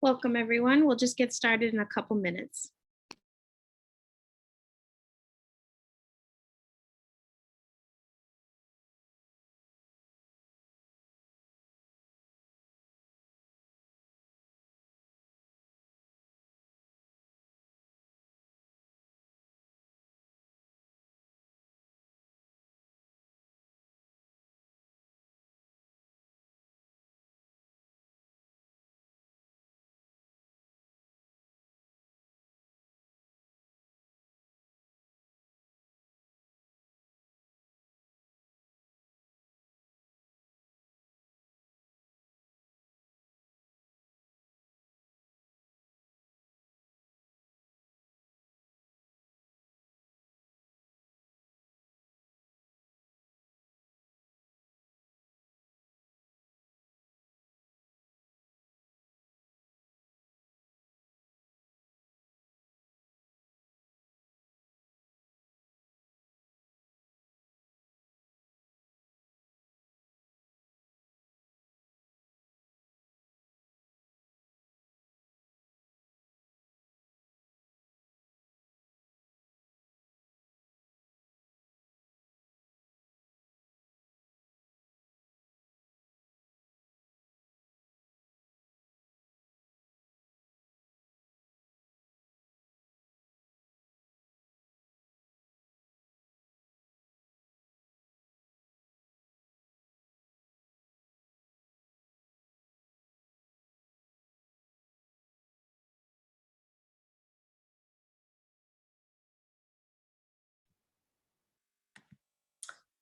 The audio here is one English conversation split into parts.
Welcome, everyone. We'll just get started in a couple minutes.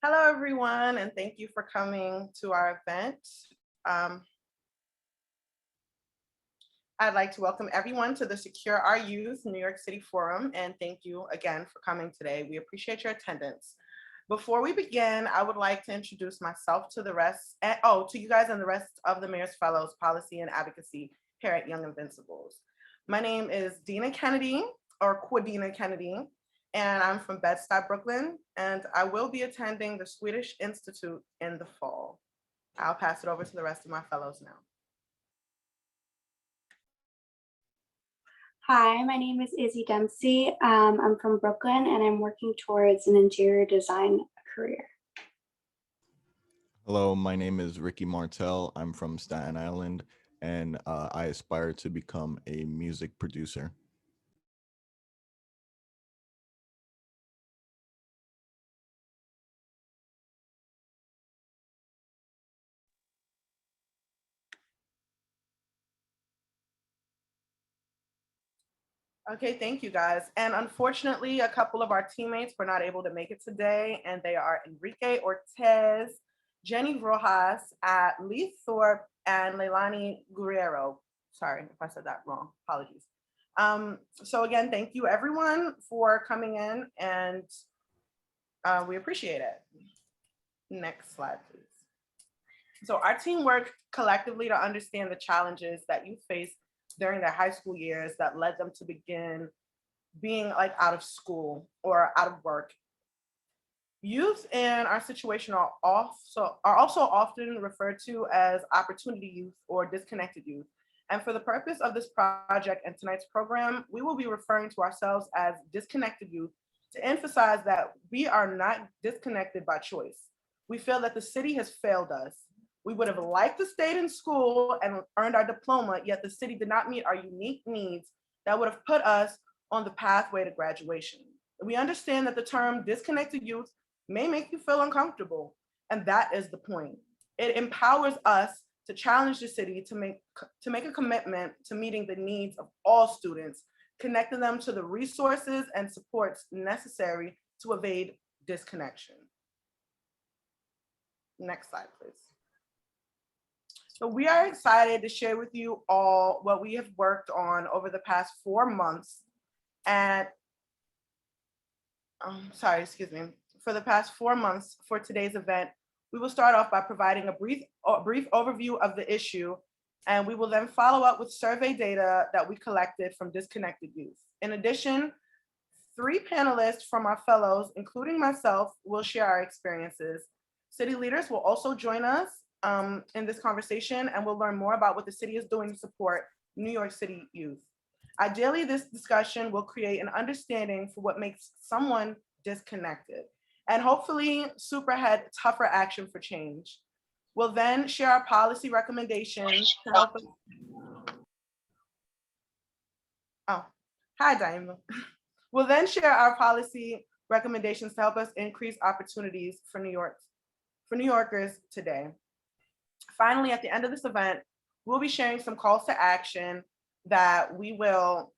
Hello, everyone, and thank you for coming to our event. I'd like to welcome everyone to the Secure Our Youth New York City Forum, and thank you again for coming today. We appreciate your attendance. Before we begin, I would like to introduce myself to the rest, to you guys and the rest of the Mayor's Fellows, Policy and Advocacy here at Young Invincibles. My name is Dina Kennedy, or Kwadina Kennedy, and I'm from Bed-Stuy, Brooklyn, and I will be attending the Swedish Institute in the fall. I'll pass it over to the rest of my fellows now. Hi, my name is Izzy Dempsey. I'm from Brooklyn, and I'm working towards an interior design career. Hello, my name is Ricky Martell. I'm from Staten Island, and I aspire to become a music producer. Okay, thank you guys. And unfortunately, a couple of our teammates were not able to make it today, and they are Enrique Ortez, Jenny Rojas, Lee Thorpe, and Leilani Guerrero. Sorry if I said that wrong, apologies. So again, thank you everyone for coming in, and we appreciate it. Next slide, please. So our team worked collectively to understand the challenges that you face during their high school years that led them to begin being like out of school or out of work. Youth in our situation are also often referred to as opportunity youth or disconnected youth. And for the purpose of this project and tonight's program, we will be referring to ourselves as disconnected youth to emphasize that we are not disconnected by choice. We feel that the city has failed us. We would have liked to stay in school and earned our diploma, yet the city did not meet our unique needs that would have put us on the pathway to graduation. We understand that the term disconnected youth may make you feel uncomfortable, and that is the point. It empowers us to challenge the city to make a commitment to meeting the needs of all students, connecting them to the resources and supports necessary to evade disconnection. Next slide, please. So we are excited to share with you all what we have worked on over the past 4 months. And for the past 4 months for today's event, we will start off by providing a brief overview of the issue, and we will then follow up with survey data that we collected from disconnected youth. In addition, 3 panelists from our fellows, including myself, will share our experiences. City leaders will also join us in this conversation, and we'll learn more about what the city is doing to support New York City youth. Ideally, this discussion will create an understanding for what makes someone disconnected and hopefully superhead tougher action for change. We'll then share our policy recommendations to help us. Oh, hi, Daima. We'll then share our policy recommendations to help us increase opportunities for New Yorkers today. Finally, at the end of this event, we'll be sharing some calls to action that we will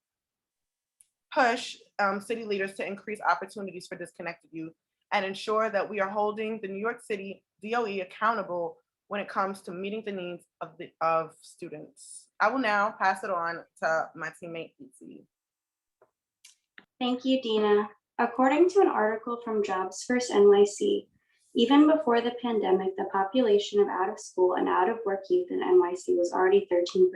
push city leaders to increase opportunities for disconnected youth and ensure that we are holding the New York City DOE accountable when it comes to meeting the needs of students. I will now pass it on to my teammate, Cte. Thank you, Dina. According to an article from Jobs First NYC, even before the pandemic, the population of out of school and out of work youth in NYC was already 13%.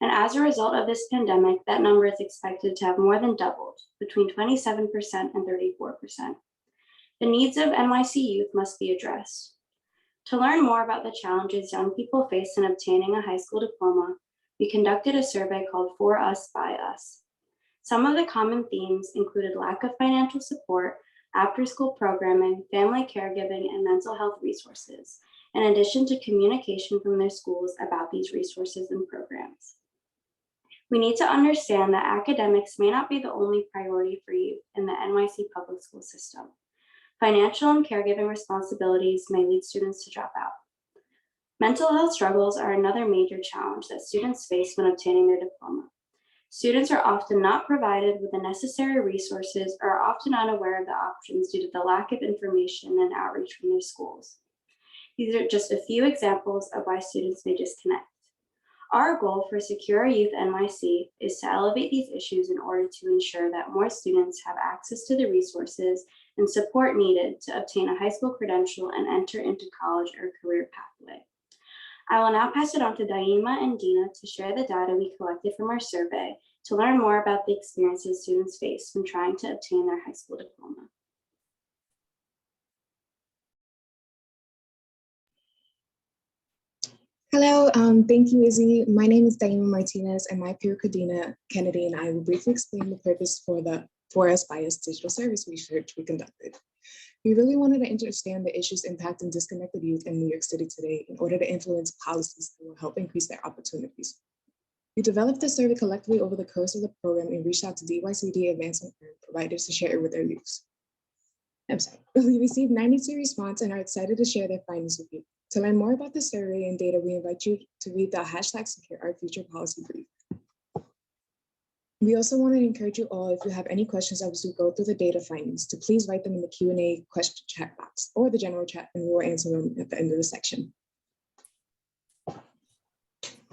And as a result of this pandemic, that number is expected to have more than doubled, between 27% and 34%. The needs of NYC youth must be addressed. To learn more about the challenges young people face in obtaining a high school diploma, we conducted a survey called For Us, By Us. Some of the common themes included lack of financial support, after-school programming, family caregiving, and mental health resources, in addition to communication from their schools about these resources and programs. We need to understand that academics may not be the only priority for youth in the NYC public school system. Financial and caregiving responsibilities may lead students to drop out. Mental health struggles are another major challenge that students face when obtaining their diploma. Students are often not provided with the necessary resources or are often unaware of the options due to the lack of information and outreach from their schools. These are just a few examples of why students may disconnect. Our goal for Secure Youth NYC is to elevate these issues in order to ensure that more students have access to the resources and support needed to obtain a high school credential and enter into college or career pathway. I will now pass it on to Daima and Dina to share the data we collected from our survey to learn more about the experiences students face when trying to obtain their high school diploma. Hello, thank you, Izzy. My name is Daima Martinez, and my peer Kadina Kennedy and I will briefly explain the purpose for the For Us By Us digital service research we conducted. We really wanted to understand the issues impacting disconnected youth in New York City today in order to influence policies that will help increase their opportunities. We developed the survey collectively over the course of the program and reached out to DYCD advancement providers to share it with their youth. We received 92 responses and are excited to share their findings with you. To learn more about the survey and data, we invite you to read the #SecureOurFuture policy brief. We also want to encourage you all, if you have any questions as we go through the data findings, to please write them in the Q&A question chat box or the general chat, and we will answer them at the end of the section.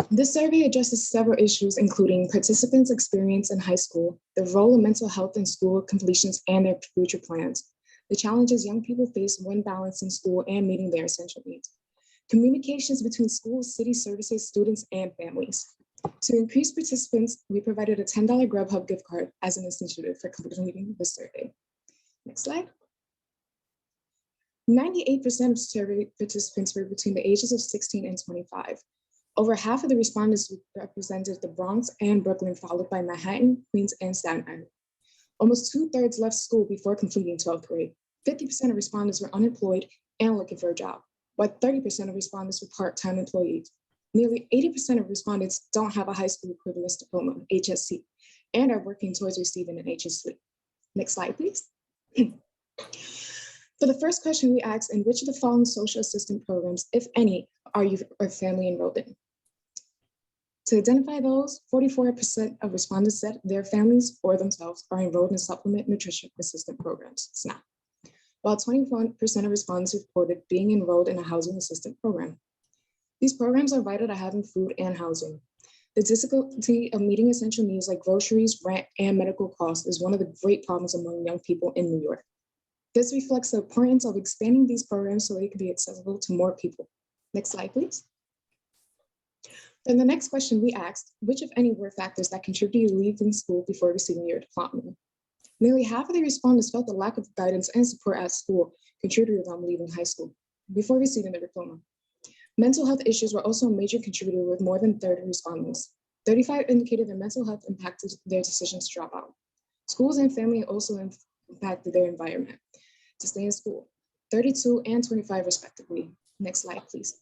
This survey addresses several issues, including participants' experience in high school, the role of mental health in school completions and their future plans, the challenges young people face when balancing school and meeting their essential needs, communications between schools, city services, students, and families. To increase participants, we provided a $10 Grubhub gift card as an incentive for completing the survey. Next slide. 98% of survey participants were between the ages of 16 and 25. Over half of the respondents represented the Bronx and Brooklyn, followed by Manhattan, Queens, and Staten Island. Almost 2/3 left school before completing 12th grade. 50% of respondents were unemployed and looking for a job, while 30% of respondents were part-time employees. Nearly 80% of respondents don't have a high school equivalence diploma, HSC, and are working towards receiving an HSC. Next slide, please. For the first question we asked, in which of the following social assistance programs, if any, are you or family enrolled in? To identify those, 44% of respondents said their families or themselves are enrolled in supplement nutrition assistance programs, SNAP, while 21% of respondents reported being enrolled in a housing assistance program. These programs are vital to having food and housing. The difficulty of meeting essential needs like groceries, rent, and medical costs is one of the great problems among young people in New York. This reflects the importance of expanding these programs so they can be accessible to more people. Next slide, please. Then the next question we asked, which if any were factors that contributed to leaving school before receiving your diploma? Nearly half of the respondents felt the lack of guidance and support at school contributed to them leaving high school before receiving their diploma. Mental health issues were also a major contributor with more than 30 respondents. 35 indicated their mental health impacted their decisions to drop out. Schools and family also impacted their environment to stay in school, 32 and 25 respectively. Next slide, please.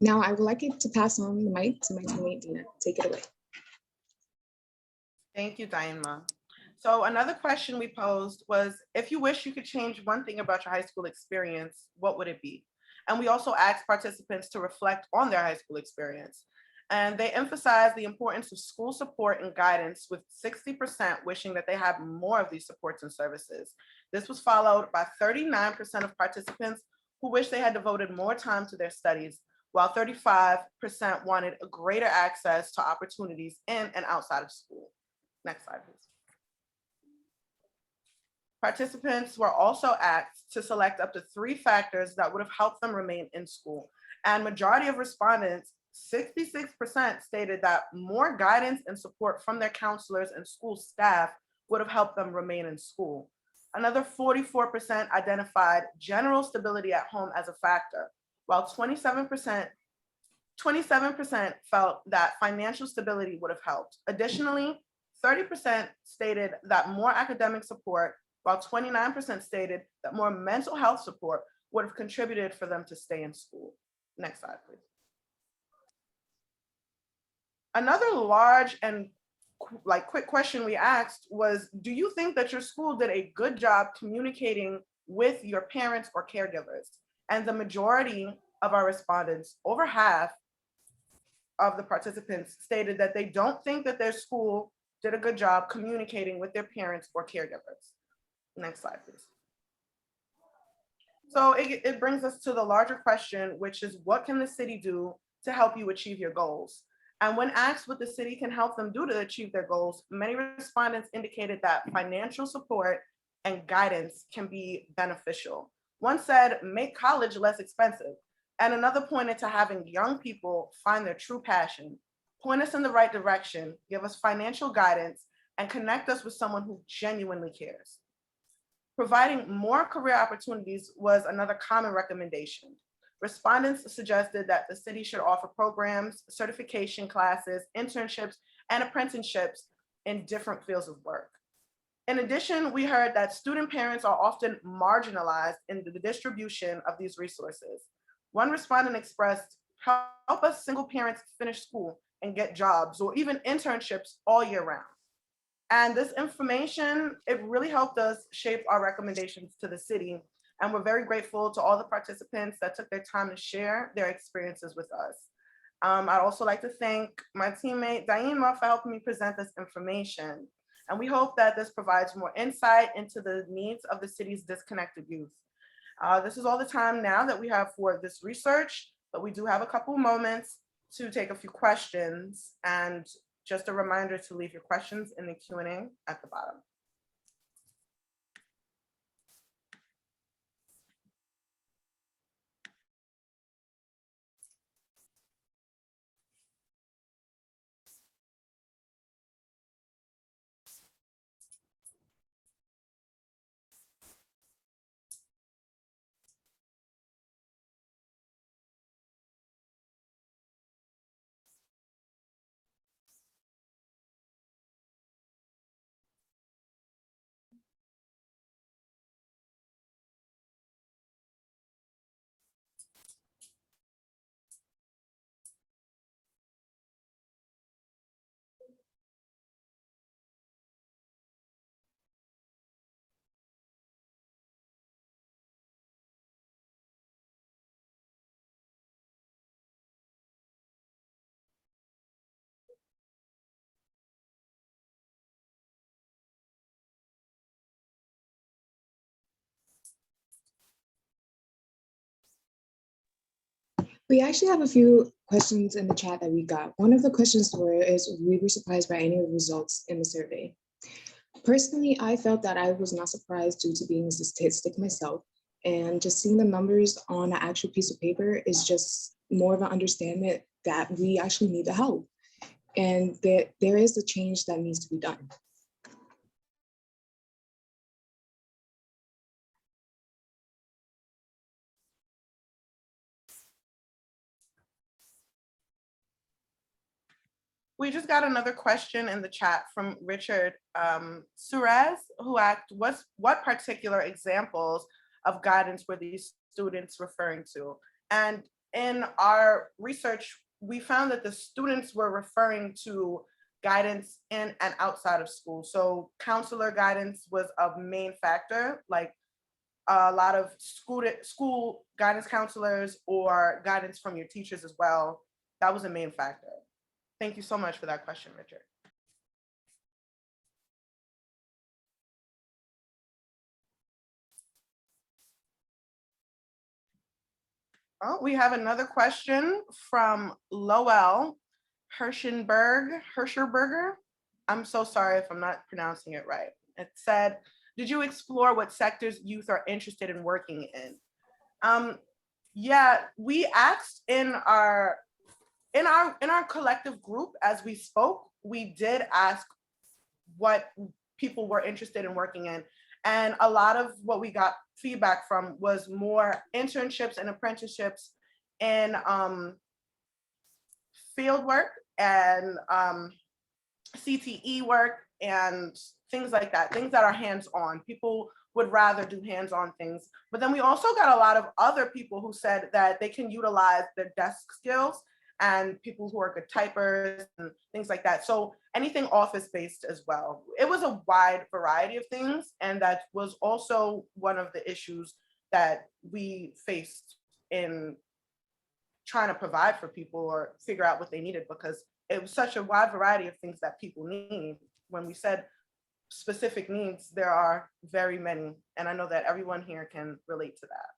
Now I would like it to pass on the mic to my teammate, Dina. Take it away. Thank you, Daima. So another question we posed was, if you wish you could change one thing about your high school experience, what would it be? And we also asked participants to reflect on their high school experience. And they emphasized the importance of school support and guidance, with 60% wishing that they had more of these supports and services. This was followed by 39% of participants who wish they had devoted more time to their studies, while 35% wanted a greater access to opportunities in and outside of school. Next slide, please. Participants were also asked to select up to 3 factors that would have helped them remain in school. And majority of respondents, 66%, stated that more guidance and support from their counselors and school staff would have helped them remain in school. Another 44% identified general stability at home as a factor, while 27% felt that financial stability would have helped. Additionally, 30% stated that more academic support, while 29% stated that more mental health support would have contributed for them to stay in school. Next slide, please. Another large and quick question we asked was, do you think that your school did a good job communicating with your parents or caregivers? And the majority of our respondents, over half of the participants, stated that they don't think that their school did a good job communicating with their parents or caregivers. Next slide, please. So it brings us to the larger question, which is, what can the city do to help you achieve your goals? And when asked what the city can help them do to achieve their goals, many respondents indicated that financial support and guidance can be beneficial. One said, make college less expensive. And another pointed to having young people find their true passion, point us in the right direction, give us financial guidance, and connect us with someone who genuinely cares. Providing more career opportunities was another common recommendation. Respondents suggested that the city should offer programs, certification classes, internships, and apprenticeships in different fields of work. In addition, we heard that student parents are often marginalized in the distribution of these resources. One respondent expressed, help us single parents finish school and get jobs or even internships all year round. And this information, it really helped us shape our recommendations to the city. And we're very grateful to all the participants that took their time to share their experiences with us. I'd also like to thank my teammate Daima for helping me present this information. And we hope that this provides more insight into the needs of the city's disconnected youth. This is all the time now that we have for this research, but we do have a couple moments to take a few questions, and just a reminder to leave your questions in the Q&A at the bottom. We actually have a few questions in the chat that we got. One of the questions is, we were surprised by any of the results in the survey. Personally, I felt that I was not surprised due to being a statistic myself, and just seeing the numbers on an actual piece of paper is just more of an understanding that we actually need the help, and that there is a change that needs to be done. We just got another question in the chat from Richard Suarez, who asked, what particular examples of guidance were these students referring to? And in our research, we found that the students were referring to guidance in and outside of school. So counselor guidance was a main factor, like a lot of school guidance counselors or guidance from your teachers as well. That was a main factor. Thank you so much for that question, Richard. Oh, we have another question from Lowell Hirscherberger. I'm so sorry if I'm not pronouncing it right. It said, did you explore what sectors youth are interested in working in? Yeah, we asked in our collective group as we spoke, we did ask what people were interested in working in. And a lot of what we got feedback from was more internships and apprenticeships in field work and CTE work and things like that, things that are hands-on. People would rather do hands-on things. But then we also got a lot of other people who said that they can utilize their desk skills and people who are good typers and things like that. So anything office-based as well. It was a wide variety of things. And that was also one of the issues that we faced in trying to provide for people or figure out what they needed, because it was such a wide variety of things that people need. When we said specific needs, there are very many. And I know that everyone here can relate to that.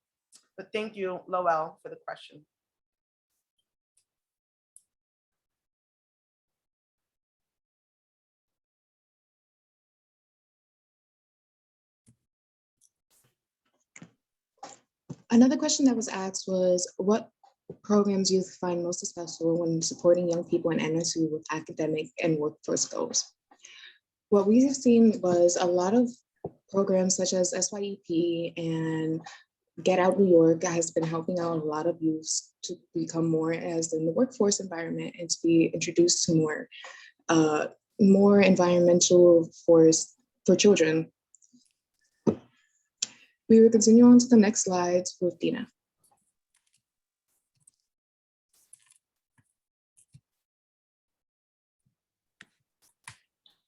But thank you, Lowell, for the question. Another question that was asked was, what programs youth find most successful when supporting young people in NYC with academic and workforce goals? What we have seen was a lot of programs such as SYEP and Get Out New York has been helping out a lot of youths to become more as in the workforce environment and to be introduced to more environmental force for children. We will continue on to the next slides with Dina.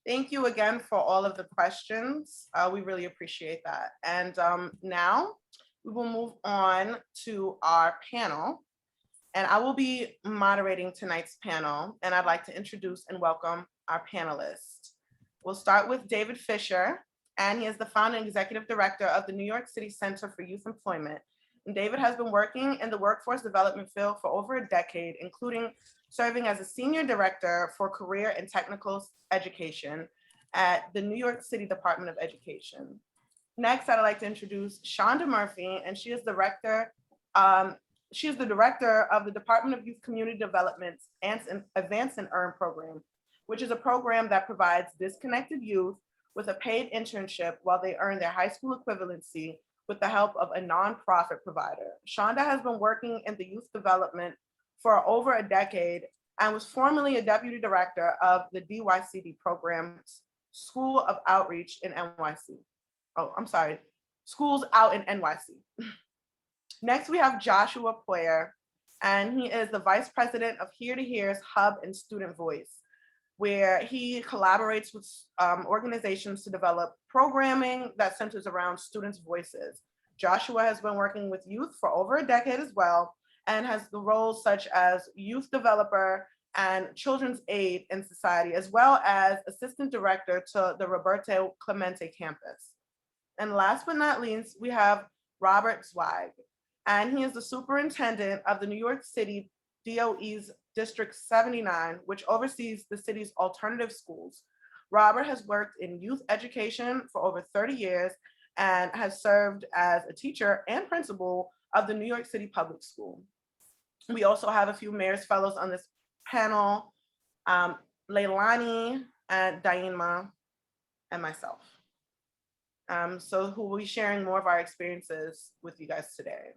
Thank you again for all of the questions. We really appreciate that. And now we will move on to our panel. And I will be moderating tonight's panel. And I'd like to introduce and welcome our panelists. We'll start with David Fisher, and he is the founder and executive director of the New York City Center for Youth Employment. And David has been working in the workforce development field for over a decade, including serving as a senior director for career and technical education at the New York City Department of Education. Next, I'd like to introduce Shonda Murphy, and she is the director of the Department of Youth Community Development's Advance and Earn program, which is a program that provides disconnected youth with a paid internship while they earn their high school equivalency with the help of a nonprofit provider. Shonda has been working in the youth development for over a decade and was formerly a deputy director of the DYCD program's School of Outreach in NYC. Oh, I'm sorry, Schools Out in NYC. Next, we have Joshua Poyer, and he is the vice president of Here to Hear's Hub and Student Voice, where he collaborates with organizations to develop programming that centers around students' voices. Joshua has been working with youth for over a decade as well, and has the roles such as youth developer and children's aid in society, as well as assistant director to the Roberto Clemente campus. And last but not least, we have Robert Zweig, and he is the superintendent of the New York City DOE's District 79, which oversees the city's alternative schools. Robert has worked in youth education for over 30 years and has served as a teacher and principal of the New York City Public School. We also have a few Mayor's Fellows on this panel, Leilani and Daima and myself. So who will be sharing more of our experiences with you guys today.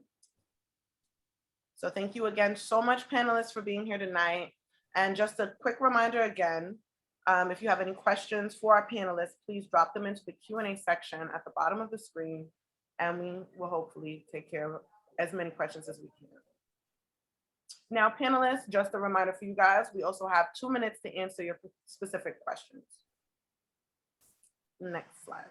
So thank you again so much, panelists, for being here tonight. And just a quick reminder again, if you have any questions for our panelists, please drop them into the Q&A section at the bottom of the screen, and we will hopefully take care of as many questions as we can. Now, panelists, just a reminder for you guys, we also have 2 minutes to answer your specific questions. Next slide.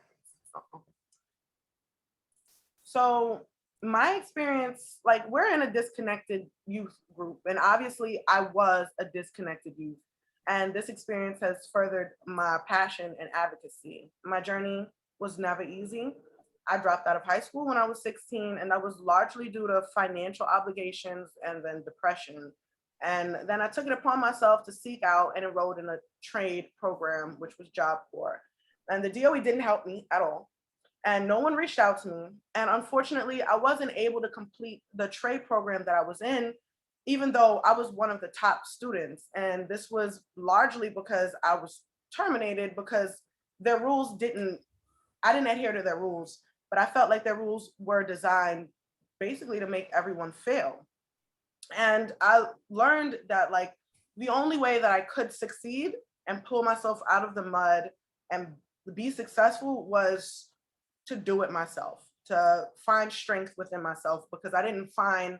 So my experience, like, we're in a disconnected youth group, and obviously I was a disconnected youth. And this experience has furthered my passion and advocacy. My journey was never easy. I dropped out of high school when I was 16, and that was largely due to financial obligations and then depression. And then I took it upon myself to seek out and enrolled in a trade program, which was Job Corps. And the DOE didn't help me at all. And no one reached out to me. And unfortunately, I wasn't able to complete the trade program that I was in, even though I was one of the top students. And this was largely because I was terminated because their rules I didn't adhere to their rules, but I felt like their rules were designed basically to make everyone fail. And I learned that, like, the only way that I could succeed and pull myself out of the mud and be successful was to do it myself, to find strength within myself, because I didn't find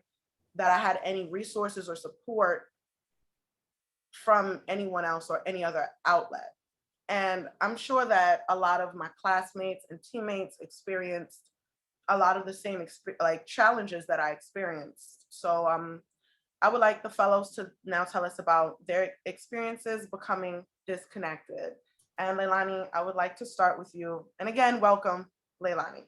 that I had any resources or support from anyone else or any other outlet. And I'm sure that a lot of my classmates and teammates experienced a lot of the same challenges that I experienced. So I would like the fellows to now tell us about their experiences becoming disconnected. And Leilani, I would like to start with you. And again, welcome, Leilani.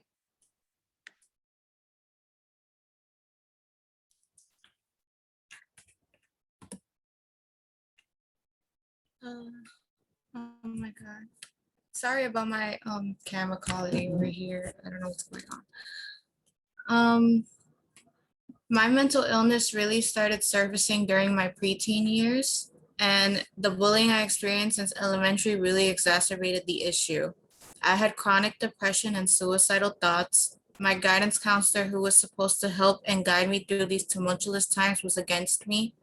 Oh my God. Sorry about my camera quality over here. I don't know what's going on. My mental illness really started surfacing during my preteen years, and the bullying I experienced since elementary really exacerbated the issue. I had chronic depression and suicidal thoughts. My guidance counselor, who was supposed to help and guide me through these tumultuous times, was against me,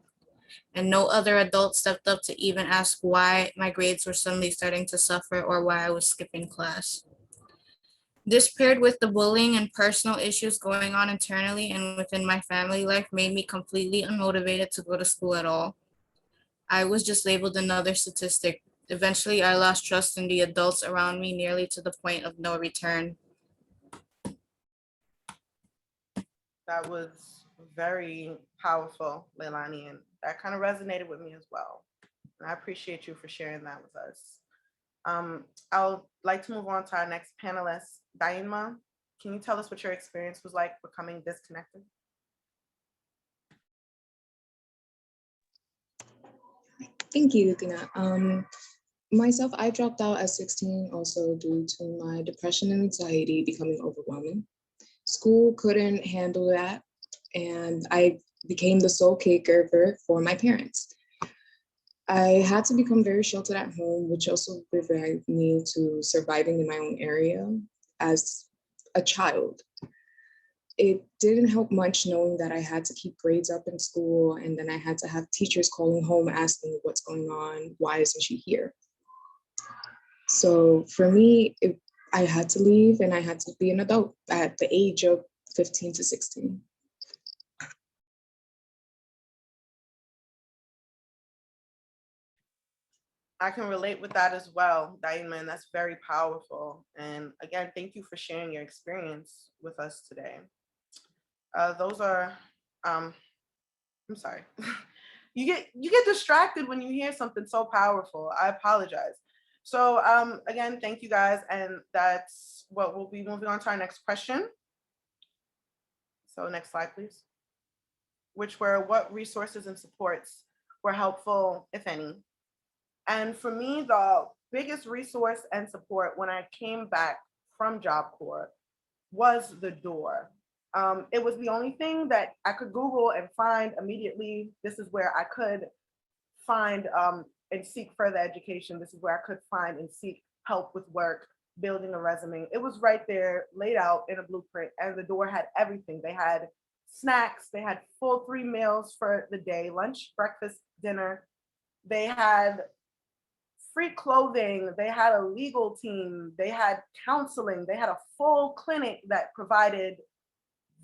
and no other adult stepped up to even ask why my grades were suddenly starting to suffer or why I was skipping class. This, paired with the bullying and personal issues going on internally and within my family life, made me completely unmotivated to go to school at all. I was just labeled another statistic. Eventually, I lost trust in the adults around me, nearly to the point of no return. That was very powerful, Leilani, and that kind of resonated with me as well. And I appreciate you for sharing that with us. I would like to move on to our next panelist, Daima. Can you tell us what your experience was like becoming disconnected? Thank you, Dina. Myself, I dropped out at 16 also due to my depression and anxiety becoming overwhelming. School couldn't handle that, and I became the sole caregiver for my parents. I had to become very sheltered at home, which also prevented me to surviving in my own area as a child. It didn't help much knowing that I had to keep grades up in school, and then I had to have teachers calling home asking what's going on, why isn't she here? So for me, I had to leave and I had to be an adult at the age of 15 to 16. I can relate with that as well, Daima, that's very powerful. And again, thank you for sharing your experience with us today. Those are, I'm sorry. You get distracted when you hear something so powerful. I apologize. So again, thank you guys. And that's what we'll be moving on to our next question. So next slide, please. Which were, what resources and supports were helpful, if any? And for me, the biggest resource and support when I came back from Job Corps was the door. It was the only thing that I could Google and find immediately. This is where I could find and seek further education. This is where I could find and seek help with work, building a resume. It was right there, laid out in a blueprint, and the door had everything. They had snacks, they had full 3 meals for the day, lunch, breakfast, dinner. They had free clothing, they had a legal team, they had counseling, they had a full clinic that provided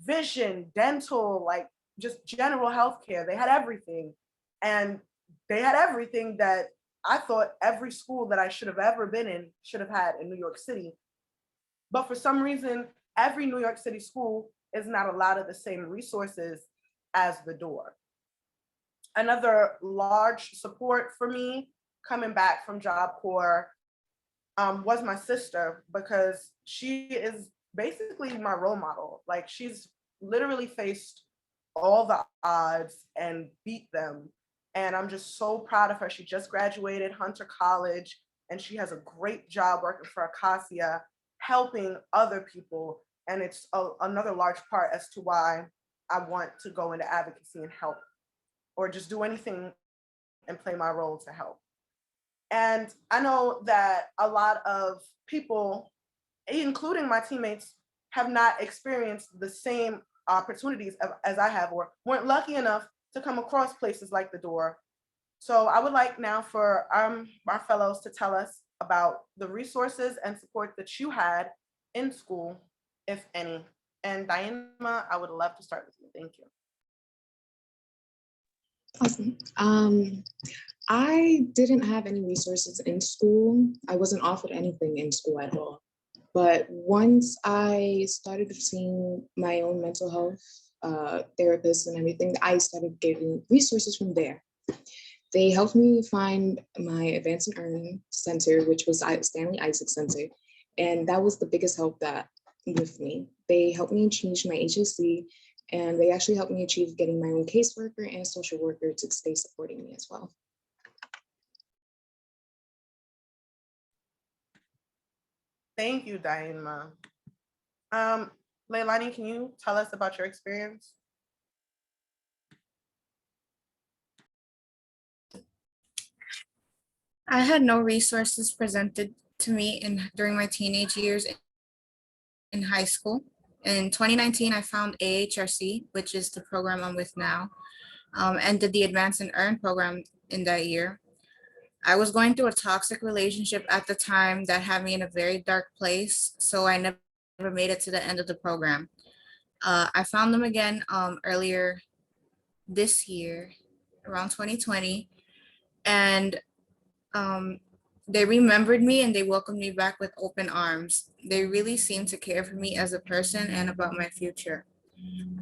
vision, dental, like just general health care. They had everything. And they had everything that I thought every school that I should have ever been in should have had in New York City. But for some reason, every New York City school is not allotted the same resources as the door. Another large support for me coming back from Job Corps was my sister, because she is basically my role model. Like, she's literally faced all the odds and beat them. And I'm just so proud of her. She just graduated Hunter College, and she has a great job working for Acacia, helping other people. And it's another large part as to why I want to go into advocacy and help, or just do anything and play my role to help. And I know that a lot of people, including my teammates, have not experienced the same opportunities as I have, or weren't lucky enough to come across places like the door. So I would like now for our fellows to tell us about the resources and support that you had in school, if any. And Diana, I would love to start with you. Thank you. Awesome. I didn't have any resources in school. I wasn't offered anything in school at all. But once I started seeing my own mental health therapists and everything, I started getting resources from there. They helped me find my Advance and Earn Center, which was Stanley Isaac Center. And that was the biggest help with me. They helped me change my HSC, and they actually helped me achieve getting my own caseworker and social worker to stay supporting me as well. Thank you, Diana. Leilani, can you tell us about your experience? I had no resources presented to me during my teenage years in high school. In 2019, I found AHRC, which is the program I'm with now, and did the Advance and Earn program in that year. I was going through a toxic relationship at the time that had me in a very dark place, so I never made it to the end of the program. I found them again earlier this year, around 2020, and they remembered me and they welcomed me back with open arms. They really seemed to care for me as a person and about my future.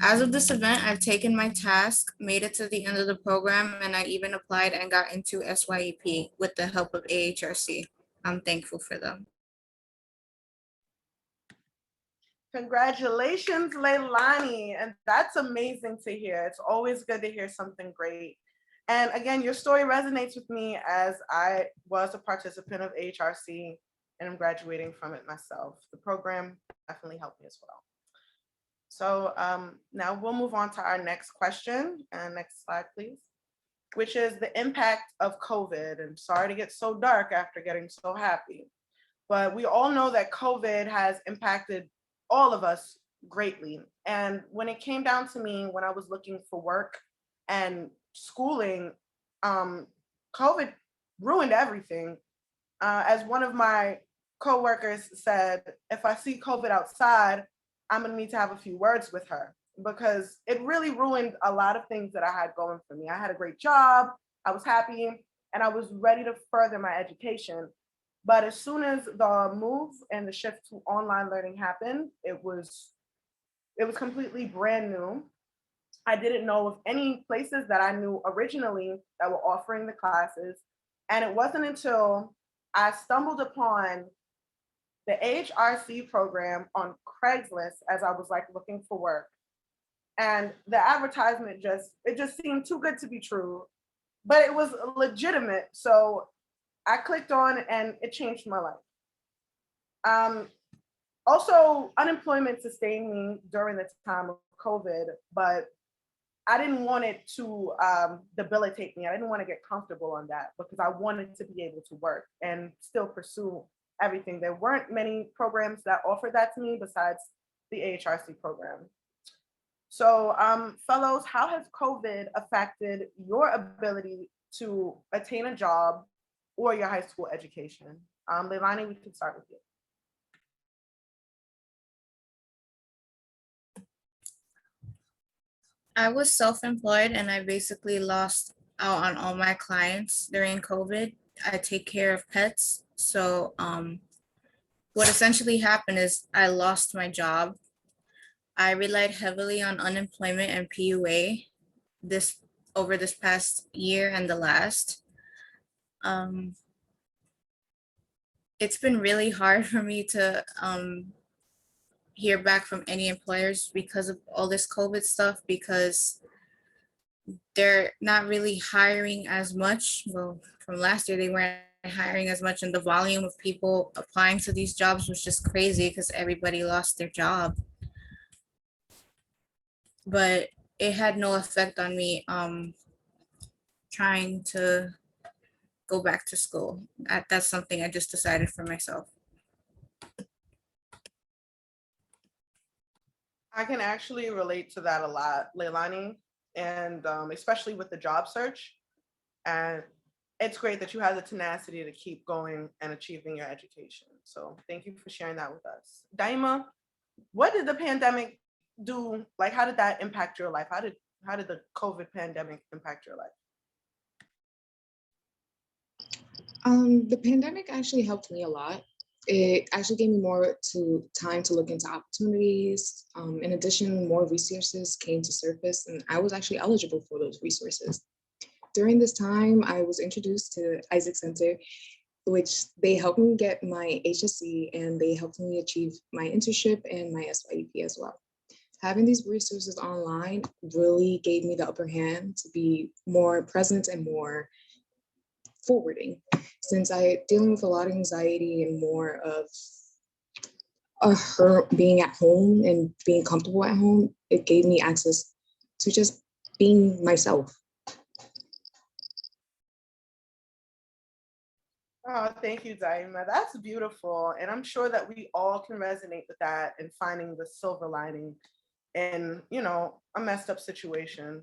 As of this event, I've taken my task, made it to the end of the program, and I even applied and got into SYEP with the help of AHRC. I'm thankful for them. Congratulations, Leilani. And that's amazing to hear. It's always good to hear something great. And again, your story resonates with me, as I was a participant of AHRC and I'm graduating from it myself. The program definitely helped me as well. So now we'll move on to our next question. Next slide, please, which is the impact of COVID. And sorry to get so dark after getting so happy, but we all know that COVID has impacted all of us greatly. And when it came down to me, when I was looking for work and schooling, COVID ruined everything. As one of my coworkers said, if I see COVID outside, I'm gonna need to have a few words with her, because it really ruined a lot of things that I had going for me. I had a great job, I was happy, and I was ready to further my education. But as soon as the move and the shift to online learning happened, it was completely brand new. I didn't know of any places that I knew originally that were offering the classes. And it wasn't until I stumbled upon the AHRC program on Craigslist as I was like looking for work. And the advertisement just seemed too good to be true, but it was legitimate. So I clicked on and it changed my life. Also, unemployment sustained me during the time of COVID, but I didn't want it to debilitate me. I didn't want to get comfortable on that, because I wanted to be able to work and still pursue everything. There weren't many programs that offered that to me besides the AHRC program. So fellows, how has COVID affected your ability to attain a job or your high school education? Leilani, we can start with you. I was self-employed and I basically lost out on all my clients during COVID. I take care of pets. So what essentially happened is I lost my job. I relied heavily on unemployment and PUA over this past year and the last. It's been really hard for me to hear back from any employers because of all this COVID stuff, because they're not really hiring as much. Well, from last year, they weren't hiring as much, and the volume of people applying to these jobs was just crazy because everybody lost their job. But it had no effect on me trying to go back to school. That's something I just decided for myself. I can actually relate to that a lot, Leilani, and especially with the job search. And it's great that you have the tenacity to keep going and achieving your education. So thank you for sharing that with us. Daima, what did the pandemic do? Like, how did that impact your life? How did the COVID pandemic impact your life? The pandemic actually helped me a lot. It actually gave me more time to look into opportunities. In addition, more resources came to surface, and I was actually eligible for those resources. During this time, I was introduced to Isaac Center, which they helped me get my HSC, and they helped me achieve my internship and my SYEP as well. Having these resources online really gave me the upper hand to be more present and more forwarding, since I dealing with a lot of anxiety and more of her being at home and being comfortable at home. It gave me access to just being myself. Oh, thank you, Daima. That's beautiful. And I'm sure that we all can resonate with that and finding the silver lining in, a messed up situation.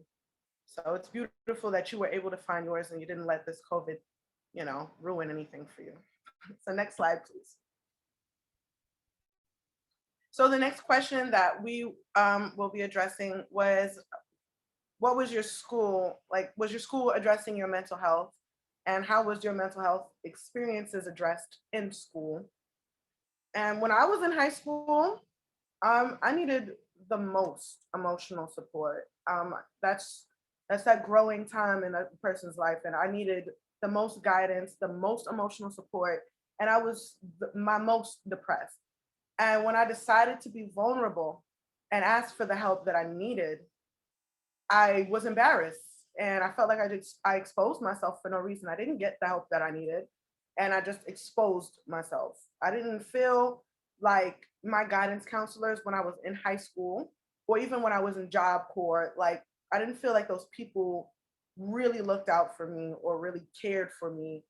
So it's beautiful that you were able to find yours and you didn't let this COVID, ruin anything for you. So next slide, please. So the next question that we will be addressing was, what was your school, was your school addressing your mental health? And how was your mental health experiences addressed in school? And when I was in high school, I needed the most emotional support. That's that growing time in a person's life, and I needed the most guidance, the most emotional support, and I was my most depressed. And when I decided to be vulnerable and ask for the help that I needed, I was embarrassed. And I felt like I exposed myself for no reason. I didn't get the help that I needed. And I just exposed myself. I didn't feel like my guidance counselors when I was in high school, or even when I was in Job Corps, I didn't feel like those people really looked out for me or really cared for me.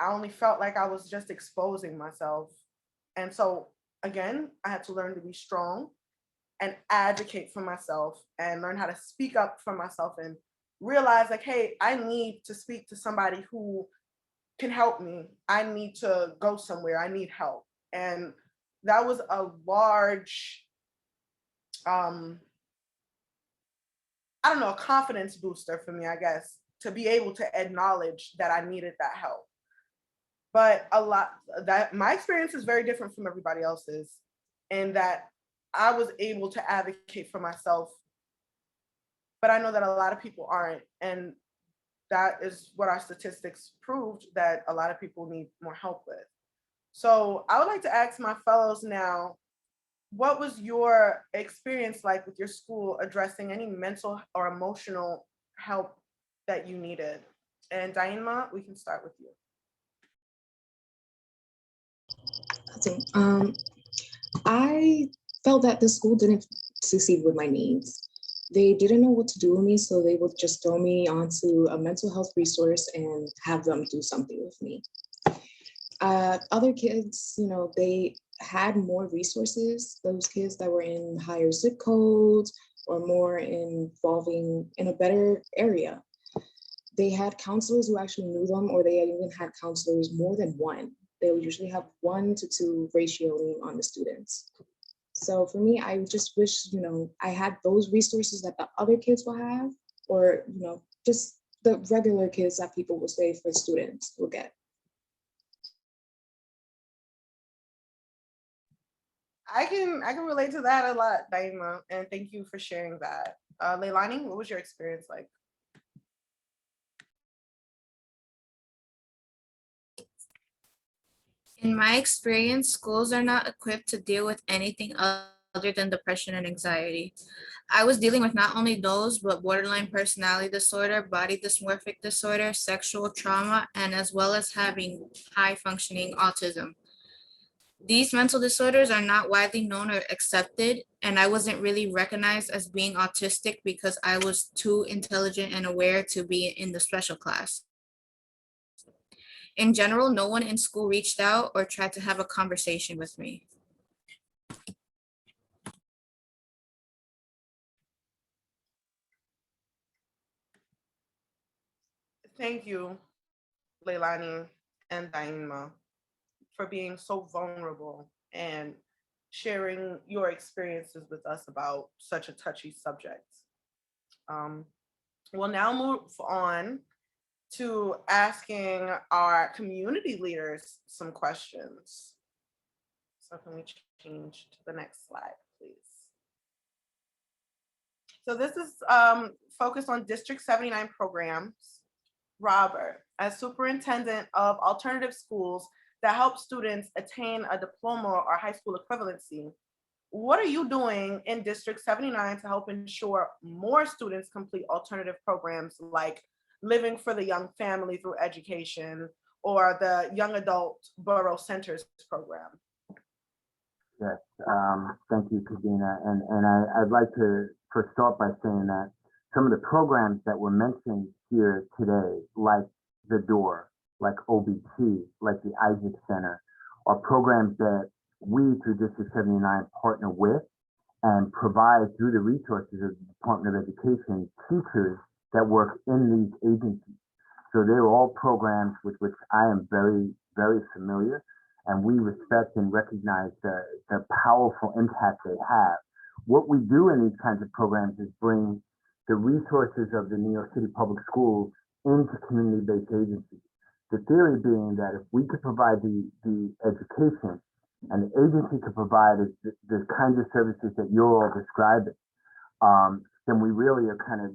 I only felt like I was just exposing myself. And so again, I had to learn to be strong and advocate for myself and learn how to speak up for myself and realize hey, I need to speak to somebody who can help me. I need to go somewhere. I need help. And that was a large, a confidence booster for me, I guess, to be able to acknowledge that I needed that help. But my experience is very different from everybody else's, in that I was able to advocate for myself, but I know that a lot of people aren't. And that is what our statistics proved, that a lot of people need more help with. So I would like to ask my fellows now, what was your experience like with your school addressing any mental or emotional help that you needed? And Daima, we can start with you. I felt that the school didn't succeed with my needs. They didn't know what to do with me, so they would just throw me onto a mental health resource and have them do something with me. Other kids, they had more resources. Those kids that were in higher zip codes or more involving in a better area, they had counselors who actually knew them, or they even had counselors more than one. They would usually have 1 to 2 ratio lean on the students. So for me, I just wish, I had those resources that the other kids will have, or, just the regular kids that people will say for students will get. I can relate to that a lot, Naima, and thank you for sharing that. Leilani, what was your experience like? In my experience, schools are not equipped to deal with anything other than depression and anxiety. I was dealing with not only those, but borderline personality disorder, body dysmorphic disorder, sexual trauma, and as well as having high functioning autism. These mental disorders are not widely known or accepted, and I wasn't really recognized as being autistic because I was too intelligent and aware to be in the special class. In general, no one in school reached out or tried to have a conversation with me. Thank you, Leilani and Naima, for being so vulnerable and sharing your experiences with us about such a touchy subject. We'll now move on to asking our community leaders some questions. So can we change to the next slide, please? So this is focused on District 79 programs. Robert, as superintendent of alternative schools that help students attain a diploma or high school equivalency, what are you doing in District 79 to help ensure more students complete alternative programs like Living for the Young Family Through Education or the Young Adult Borough Centers program? Yes, thank you, Kadena. And I'd like to first start by saying that some of the programs that were mentioned here today, like The Door, like OBT, like the Isaac Center, are programs that we through District 79 partner with and provide through the resources of the Department of Education teachers that work in these agencies. So they're all programs with which I am very, very familiar, and we respect and recognize the powerful impact they have. What we do in these kinds of programs is bring the resources of the New York City Public Schools into community-based agencies. The theory being that if we could provide the education and the agency could provide the kinds of services that you're all describing, then we really are kind of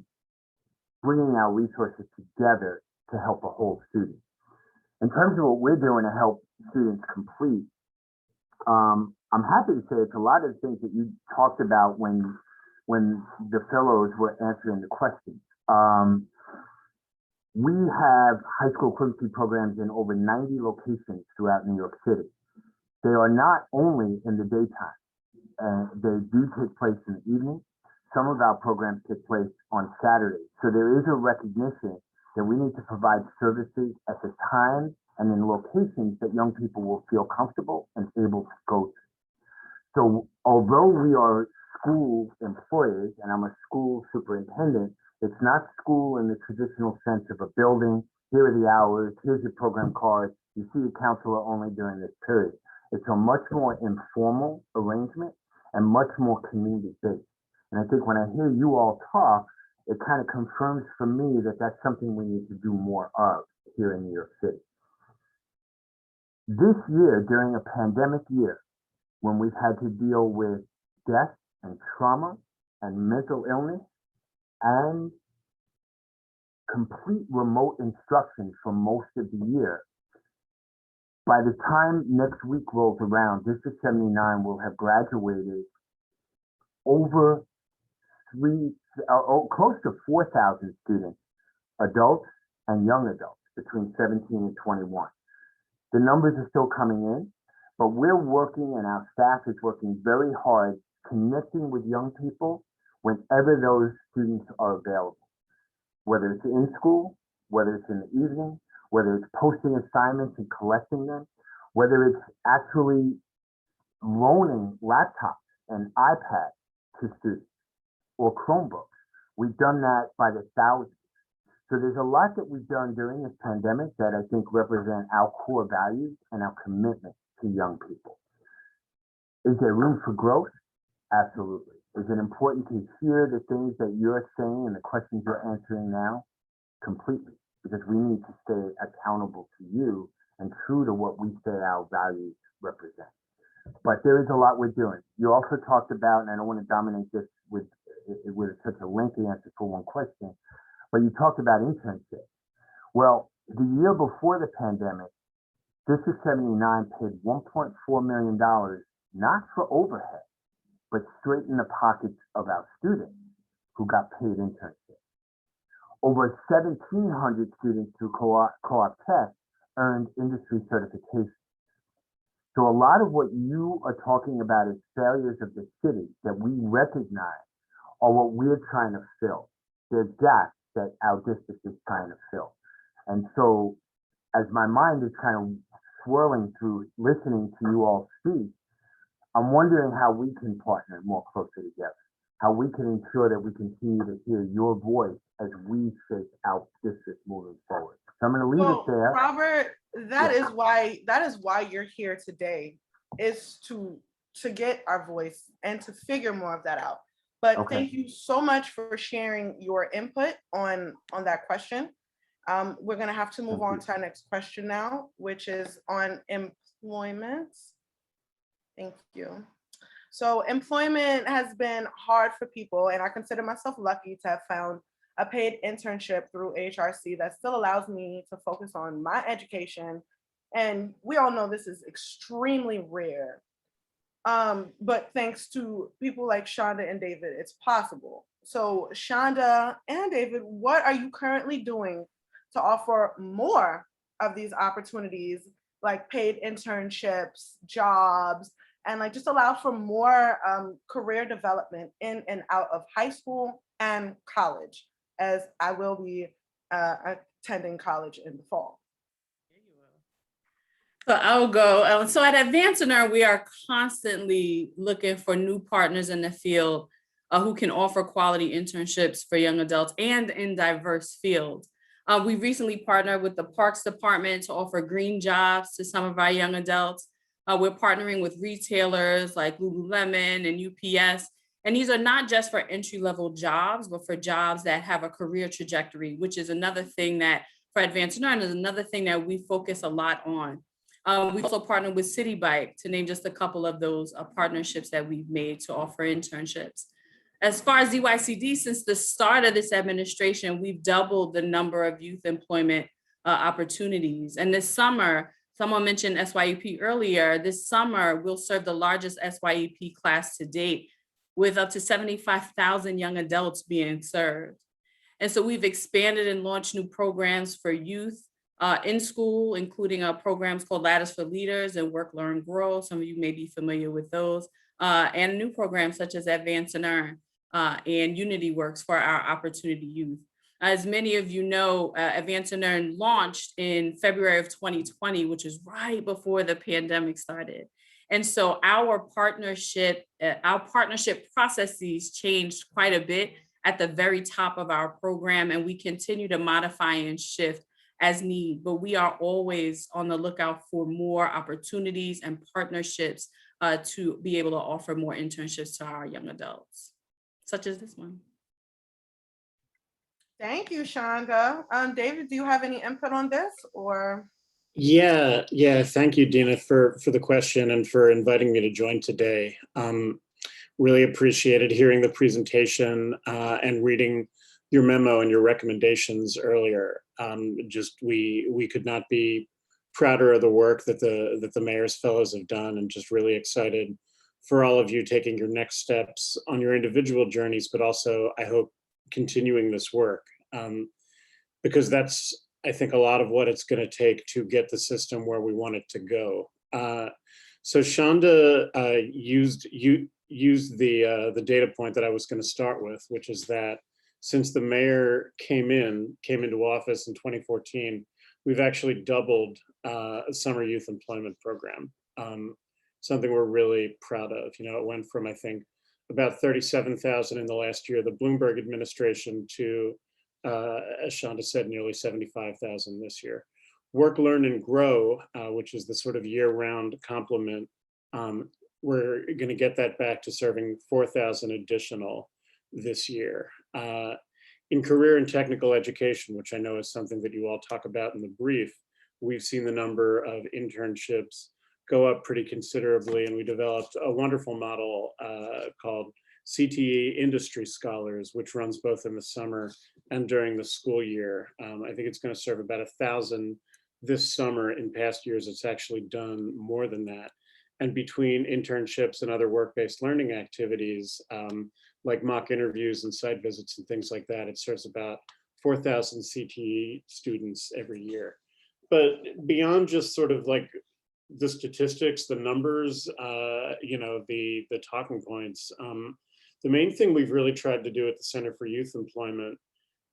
bringing our resources together to help a whole student. In terms of what we're doing to help students complete, I'm happy to say it's a lot of the things that you talked about when the fellows were answering the questions. We have high school equivalency programs in over 90 locations throughout New York City. They are not only in the daytime, they do take place in the evening. Some of our programs take place on Saturdays. So there is a recognition that we need to provide services at the time and in locations that young people will feel comfortable and able to go to. So although we are school employers and I'm a school superintendent, it's not school in the traditional sense of a building. Here are the hours, here's your program card, you see a counselor only during this period. It's a much more informal arrangement and much more community-based. And I think when I hear you all talk, it kind of confirms for me that that's something we need to do more of here in New York City. This year, during a pandemic year, when we've had to deal with death and trauma and mental illness and complete remote instruction for most of the year, by the time next week rolls around, District 79 will have graduated over close to 4,000 students, adults and young adults between 17 and 21. The numbers are still coming in, but we're working and our staff is working very hard connecting with young people whenever those students are available, whether it's in school, whether it's in the evening, whether it's posting assignments and collecting them, whether it's actually loaning laptops and iPads to students or Chromebooks. We've done that by the thousands. So there's a lot that we've done during this pandemic that I think represent our core values and our commitment to young people. Is there room for growth? Absolutely. Is it important to hear the things that you're saying and the questions you're answering now? Completely, because we need to stay accountable to you and true to what we say our values represent. But there is a lot we're doing. You also talked about, and I don't want to dominate this with such a lengthy answer for one question, but you talked about internships. Well, the year before the pandemic, District 79 paid $1.4 million, not for overhead, but straight in the pockets of our students who got paid internships. Over 1,700 students through co-op tech earned industry certification. So a lot of what you are talking about as failures of the city that we recognize are what we're trying to fill. There's gaps that our district is trying to fill. And so as my mind is kind of swirling through listening to you all speak, I'm wondering how we can partner more closely together, how we can ensure that we continue to hear your voice as we shape our district moving forward. So I'm going to leave it there. Robert, that is why you're here today, is to get our voice and to figure more of that out. But Okay. Thank you so much for sharing your input on that question. We're going to have to move on to our next question now, which is on employment. Thank you. So employment has been hard for people, and I consider myself lucky to have found a paid internship through HRC that still allows me to focus on my education. And we all know this is extremely rare. But thanks to people like Shonda and David, it's possible. So Shonda and David, what are you currently doing to offer more of these opportunities, like paid internships, jobs, and like just allow for more career development in and out of high school and college, as I will be attending college in the fall? So I'll go. So at Advancing, we are constantly looking for new partners in the field who can offer quality internships for young adults and in diverse fields. We recently partnered with the Parks Department to offer green jobs to some of our young adults. We're partnering with retailers like Lululemon and UPS. And these are not just for entry-level jobs, but for jobs that have a career trajectory, which is another thing that for Advanced Learn is another thing that we focus a lot on. We also partnered with City Bike, to name just a couple of those partnerships that we've made to offer internships. As far as ZYCD, since the start of this administration, we've doubled the number of youth employment opportunities. And this summer, someone mentioned SYEP earlier, this summer we'll serve the largest SYEP class to date, with up to 75,000 young adults being served. And so we've expanded and launched new programs for youth in school, including programs called Ladders for Leaders and Work, Learn, Grow. Some of you may be familiar with those, and new programs such as Advance and Earn and Unity Works for our Opportunity Youth. As many of you know, Advance and Earn launched in February of 2020, which is right before the pandemic started. And so our partnership processes changed quite a bit at the very top of our program, and we continue to modify and shift as need, but we are always on the lookout for more opportunities and partnerships to be able to offer more internships to our young adults, such as this one. Thank you, Shonda. David, do you have any input on this, or? Yeah. Thank you, Dina, for the question and for inviting me to join today. Really appreciated hearing the presentation and reading your memo and your recommendations earlier. We could not be prouder of the work that the Mayor's Fellows have done, and just really excited for all of you taking your next steps on your individual journeys, but also, I hope, continuing this work, because that's, I think, a lot of what it's going to take to get the system where we want it to go. So Shonda used the data point that I was going to start with, which is that since the mayor came into office in 2014, we've actually doubled a summer youth employment program. Something we're really proud of. You know, it went from, I think, about 37,000 in the last year of the Bloomberg administration to as Shonda said, nearly 75,000 this year. Work, Learn, and Grow, which is the sort of year-round complement, we're going to get that back to serving 4,000 additional this year. In career and technical education, which I know is something that you all talk about in the brief, we've seen the number of internships go up pretty considerably, and we developed a wonderful model called Cte Industry Scholars, which runs both in the summer and during the school year. I think it's going to serve about 1,000 this summer. In past years, it's actually done more than that. And between internships and other work-based learning activities, like mock interviews and site visits and things like that, it serves about 4,000 CTE students every year. But beyond just sort of like the statistics, the numbers, the talking points, the main thing we've really tried to do at the Center for Youth Employment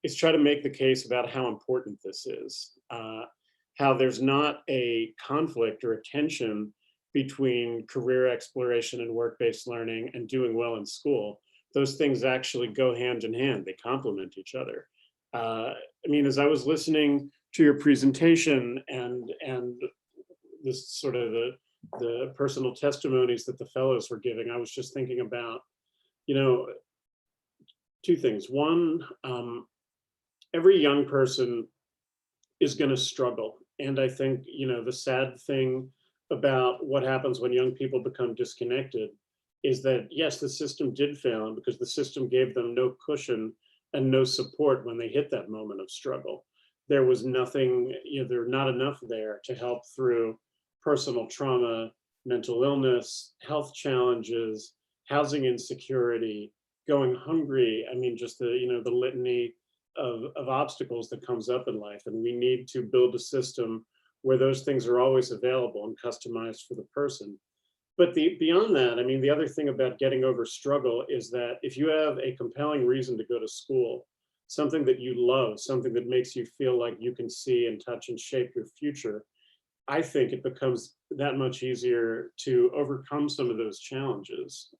is try to make the case about how important this is, how there's not a conflict or a tension between career exploration and work-based learning and doing well in school. Those things actually go hand in hand. They complement each other. I mean, as I was listening to your presentation and this sort of the personal testimonies that the fellows were giving, I was just thinking about, two things. One, every young person is going to struggle. And I think, the sad thing about what happens when young people become disconnected is that, yes, the system did fail them because the system gave them no cushion and no support when they hit that moment of struggle. There was nothing, there not enough there to help through personal trauma, mental illness, health challenges, housing insecurity, going hungry. I mean, just the litany of obstacles that comes up in life. And we need to build a system where those things are always available and customized for the person. But beyond that, I mean, the other thing about getting over struggle is that if you have a compelling reason to go to school, something that you love, something that makes you feel like you can see and touch and shape your future, I think it becomes that much easier to overcome some of those challenges.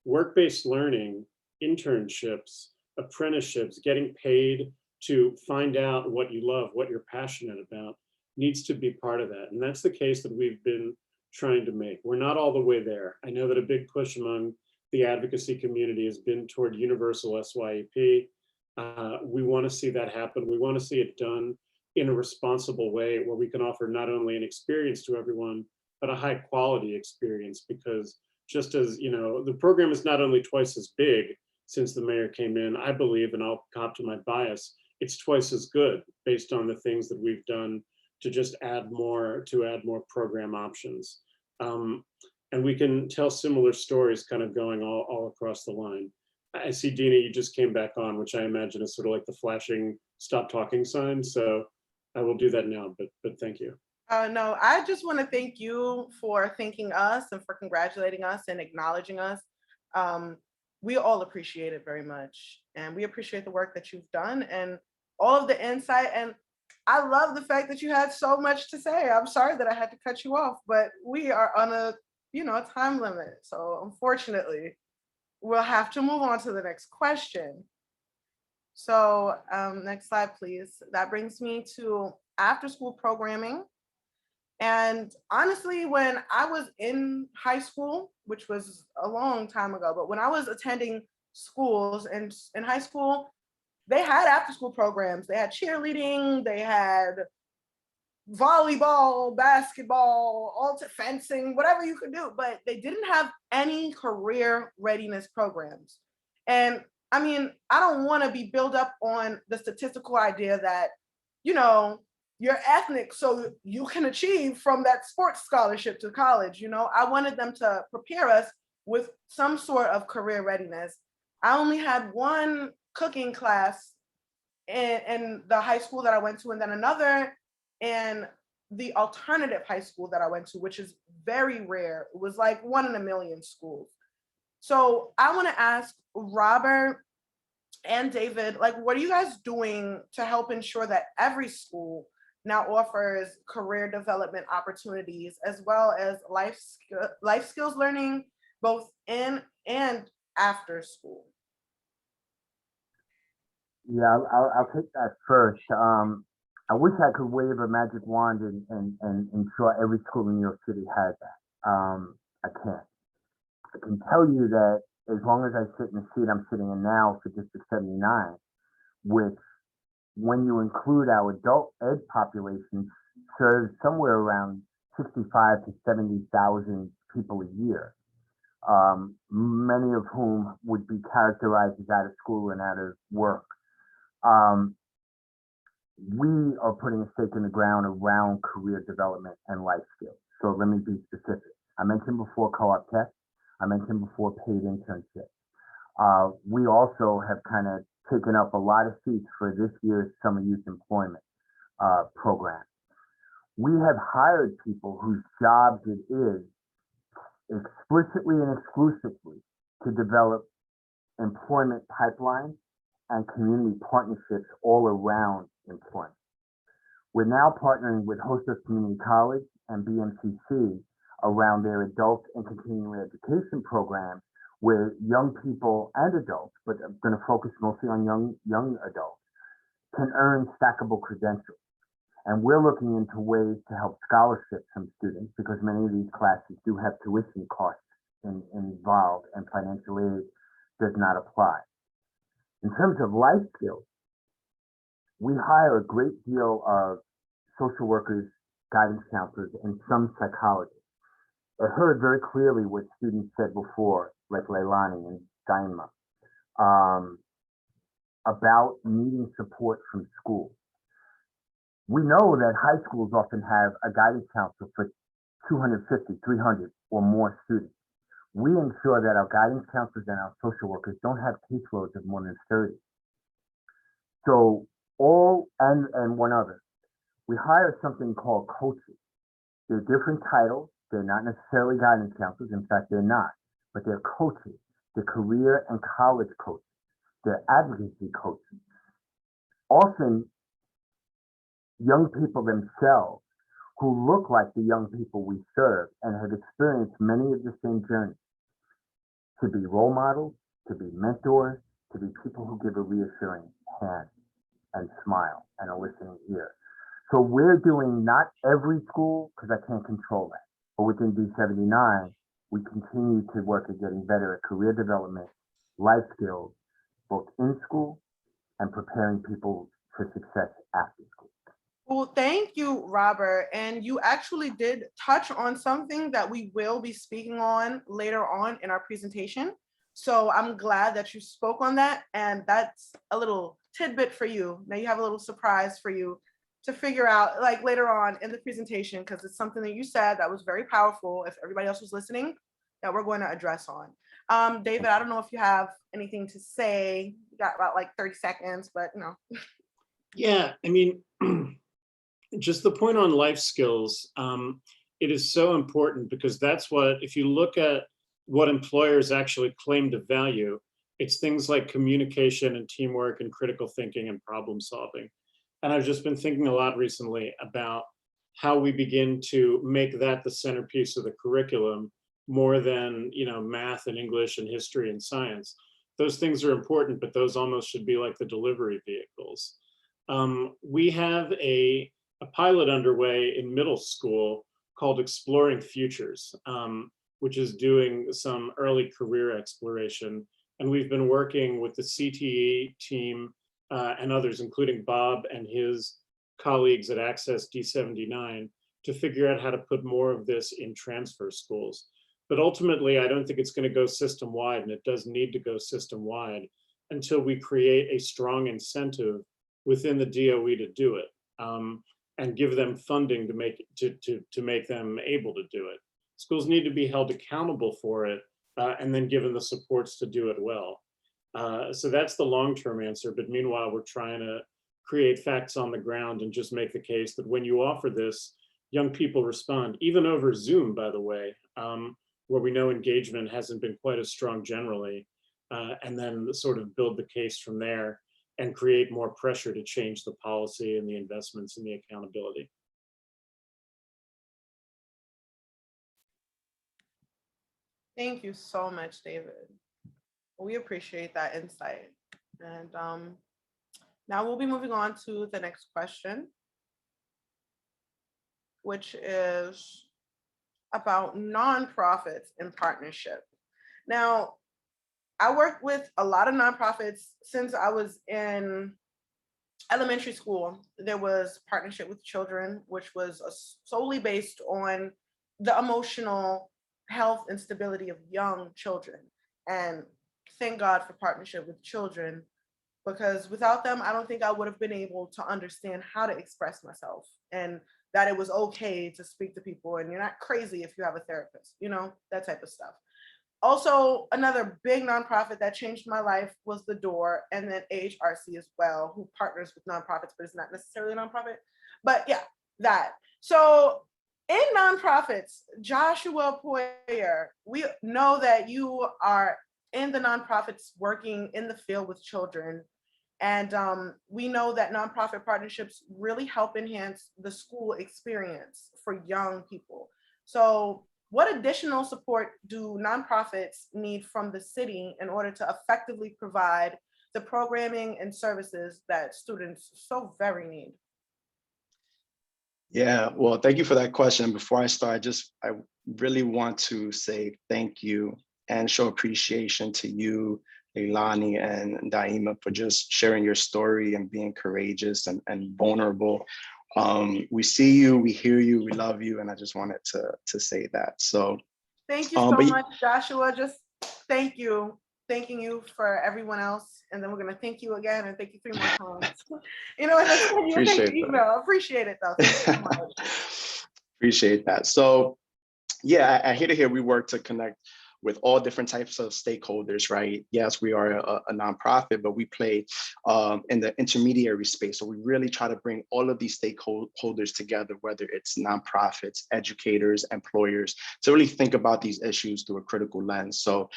Work-based learning, internships, apprenticeships, getting paid to find out what you love, what you're passionate about, needs to be part of that. And that's the case that we've been trying to make. We're not all the way there. I know that a big push among the advocacy community has been toward universal SYEP. We want to see that happen. We want to see it done in a responsible way where we can offer not only an experience to everyone, but a high quality experience, because just as, the program is not only twice as big since the mayor came in, I believe, and I'll cop to my bias, it's twice as good based on the things that we've done to just add more program options. And we can tell similar stories kind of going all across the line. I see, Dina, you just came back on, which I imagine is sort of like the flashing stop talking sign. So I will do that now, but thank you. No, I just want to thank you for thanking us and for congratulating us and acknowledging us. We all appreciate it very much. And we appreciate the work that you've done and all of the insight. And I love the fact that you had so much to say. I'm sorry that I had to cut you off, but we are on a time limit. So unfortunately, we'll have to move on to the next question. So next slide, please. That brings me to after school programming. And honestly, when I was in high school, which was a long time ago, but when I was attending schools and in high school, they had after school programs. They had cheerleading, they had volleyball, basketball, fencing, whatever you could do, but they didn't have any career readiness programs. And I mean, I don't want to be built up on the statistical idea that, you're ethnic, so you can achieve from that sports scholarship to college. I wanted them to prepare us with some sort of career readiness. I only had one cooking class in the high school that I went to, and then another in the alternative high school that I went to, which is very rare. It was like 1 in a million schools. So I want to ask Robert and David, what are you guys doing to help ensure that every school now offers career development opportunities as well as life skills learning, both in and after school? Yeah, I'll take that first. I wish I could wave a magic wand and ensure every school in New York City has that. I can't. I can tell you that as long as I sit in the seat I'm sitting in now for District 79, which when you include our adult ed population, serves somewhere around 65 to 70,000 people a year, many of whom would be characterized as out of school and out of work. We are putting a stake in the ground around career development and life skills. So let me be specific. I mentioned before co-op tech. I mentioned before paid internships. We also have kind of taken up a lot of seats for this year's summer youth employment program. We have hired people whose jobs it is explicitly and exclusively to develop employment pipelines and community partnerships all around employment. We're now partnering with Hostess Community College and BMCC around their adult and continuing education programs, where young people and adults, but I'm going to focus mostly on young adults, can earn stackable credentials. And we're looking into ways to help scholarship some students, because many of these classes do have tuition costs involved, and financial aid does not apply. In terms of life skills, we hire a great deal of social workers, guidance counselors, and some psychologists. I heard very clearly what students said before, like Leilani and Daima, about needing support from school. We know that high schools often have a guidance counselor for 250, 300 or more students. We ensure that our guidance counselors and our social workers don't have caseloads of more than 30. So and one other, we hire something called coaches. They're different titles. They're not necessarily guidance counselors. In fact, they're not, but they're coaches. They're career and college coaches. They're advocacy coaches. Often, young people themselves who look like the young people we serve and have experienced many of the same journeys, to be role models, to be mentors, to be people who give a reassuring hand and smile and a listening ear. So we're doing not every school, because I can't control that, but within D79, we continue to work at getting better at career development, life skills, both in school and preparing people for success after school. Well, thank you, Robert. And you actually did touch on something that we will be speaking on later on in our presentation. So I'm glad that you spoke on that. And that's a little tidbit for you. Now you have a little surprise for you to figure out like later on in the presentation, because it's something that you said that was very powerful. If everybody else was listening, that we're going to address on. David, I don't know if you have anything to say. You got about like 30 seconds, but you know. Yeah, I mean, just the point on life skills, it is so important, because that's what, if you look at what employers actually claim to value, it's things like communication and teamwork and critical thinking and problem solving. And I've just been thinking a lot recently about how we begin to make that the centerpiece of the curriculum more than, math and English and history and science. Those things are important, but those almost should be like the delivery vehicles. We have a pilot underway in middle school called Exploring Futures, which is doing some early career exploration. And we've been working with the CTE team and others, including Bob and his colleagues at Access D79, to figure out how to put more of this in transfer schools. But ultimately, I don't think it's going to go system-wide, and it does need to go system-wide until we create a strong incentive within the DOE to do it, and give them funding to make them able to do it. Schools need to be held accountable for it, and then given the supports to do it well. So that's the long-term answer. But meanwhile, we're trying to create facts on the ground and just make the case that when you offer this, young people respond, even over Zoom, by the way, where we know engagement hasn't been quite as strong generally, and then sort of build the case from there and create more pressure to change the policy and the investments and the accountability. Thank you so much, David. We appreciate that insight. And Now we'll be moving on to the next question, which is about nonprofits in partnership. Now, I worked with a lot of nonprofits since I was in elementary school. There was Partnership with Children, which was solely based on the emotional health and stability of young children. And thank God for Partnership with Children, because without them, I don't think I would have been able to understand how to express myself and that it was okay to speak to people and you're not crazy if you have a therapist, you know, that type of stuff. Also, another big nonprofit that changed my life was The Door, and then AHRC as well, who partners with nonprofits, but it's not necessarily a nonprofit. But yeah, that. So in nonprofits, Joshua Poyer, we know that you are in the nonprofits working in the field with children. And we know that nonprofit partnerships really help enhance the school experience for young people. So what additional support do nonprofits need from the city in order to effectively provide the programming and services that students so very need? Yeah, well, thank you for that question. Before I start, I really want to say thank you and show appreciation to you, Leilani and Daima, for just sharing your story and being courageous and vulnerable. We see you, we hear you, we love you, and I just wanted to say that. So thank you so much, Joshua. Just thank you. Thanking you for everyone else. And then we're gonna thank you again and thank you 3 more times. You know, and then send you thank you email. Appreciate it though. Thank you so much. Appreciate that. So yeah, I hear we work to connect with all different types of stakeholders, right? Yes, we are a nonprofit, but we play in the intermediary space. So we really try to bring all of these stakeholders together, whether it's nonprofits, educators, employers, to really think about these issues through a critical lens. So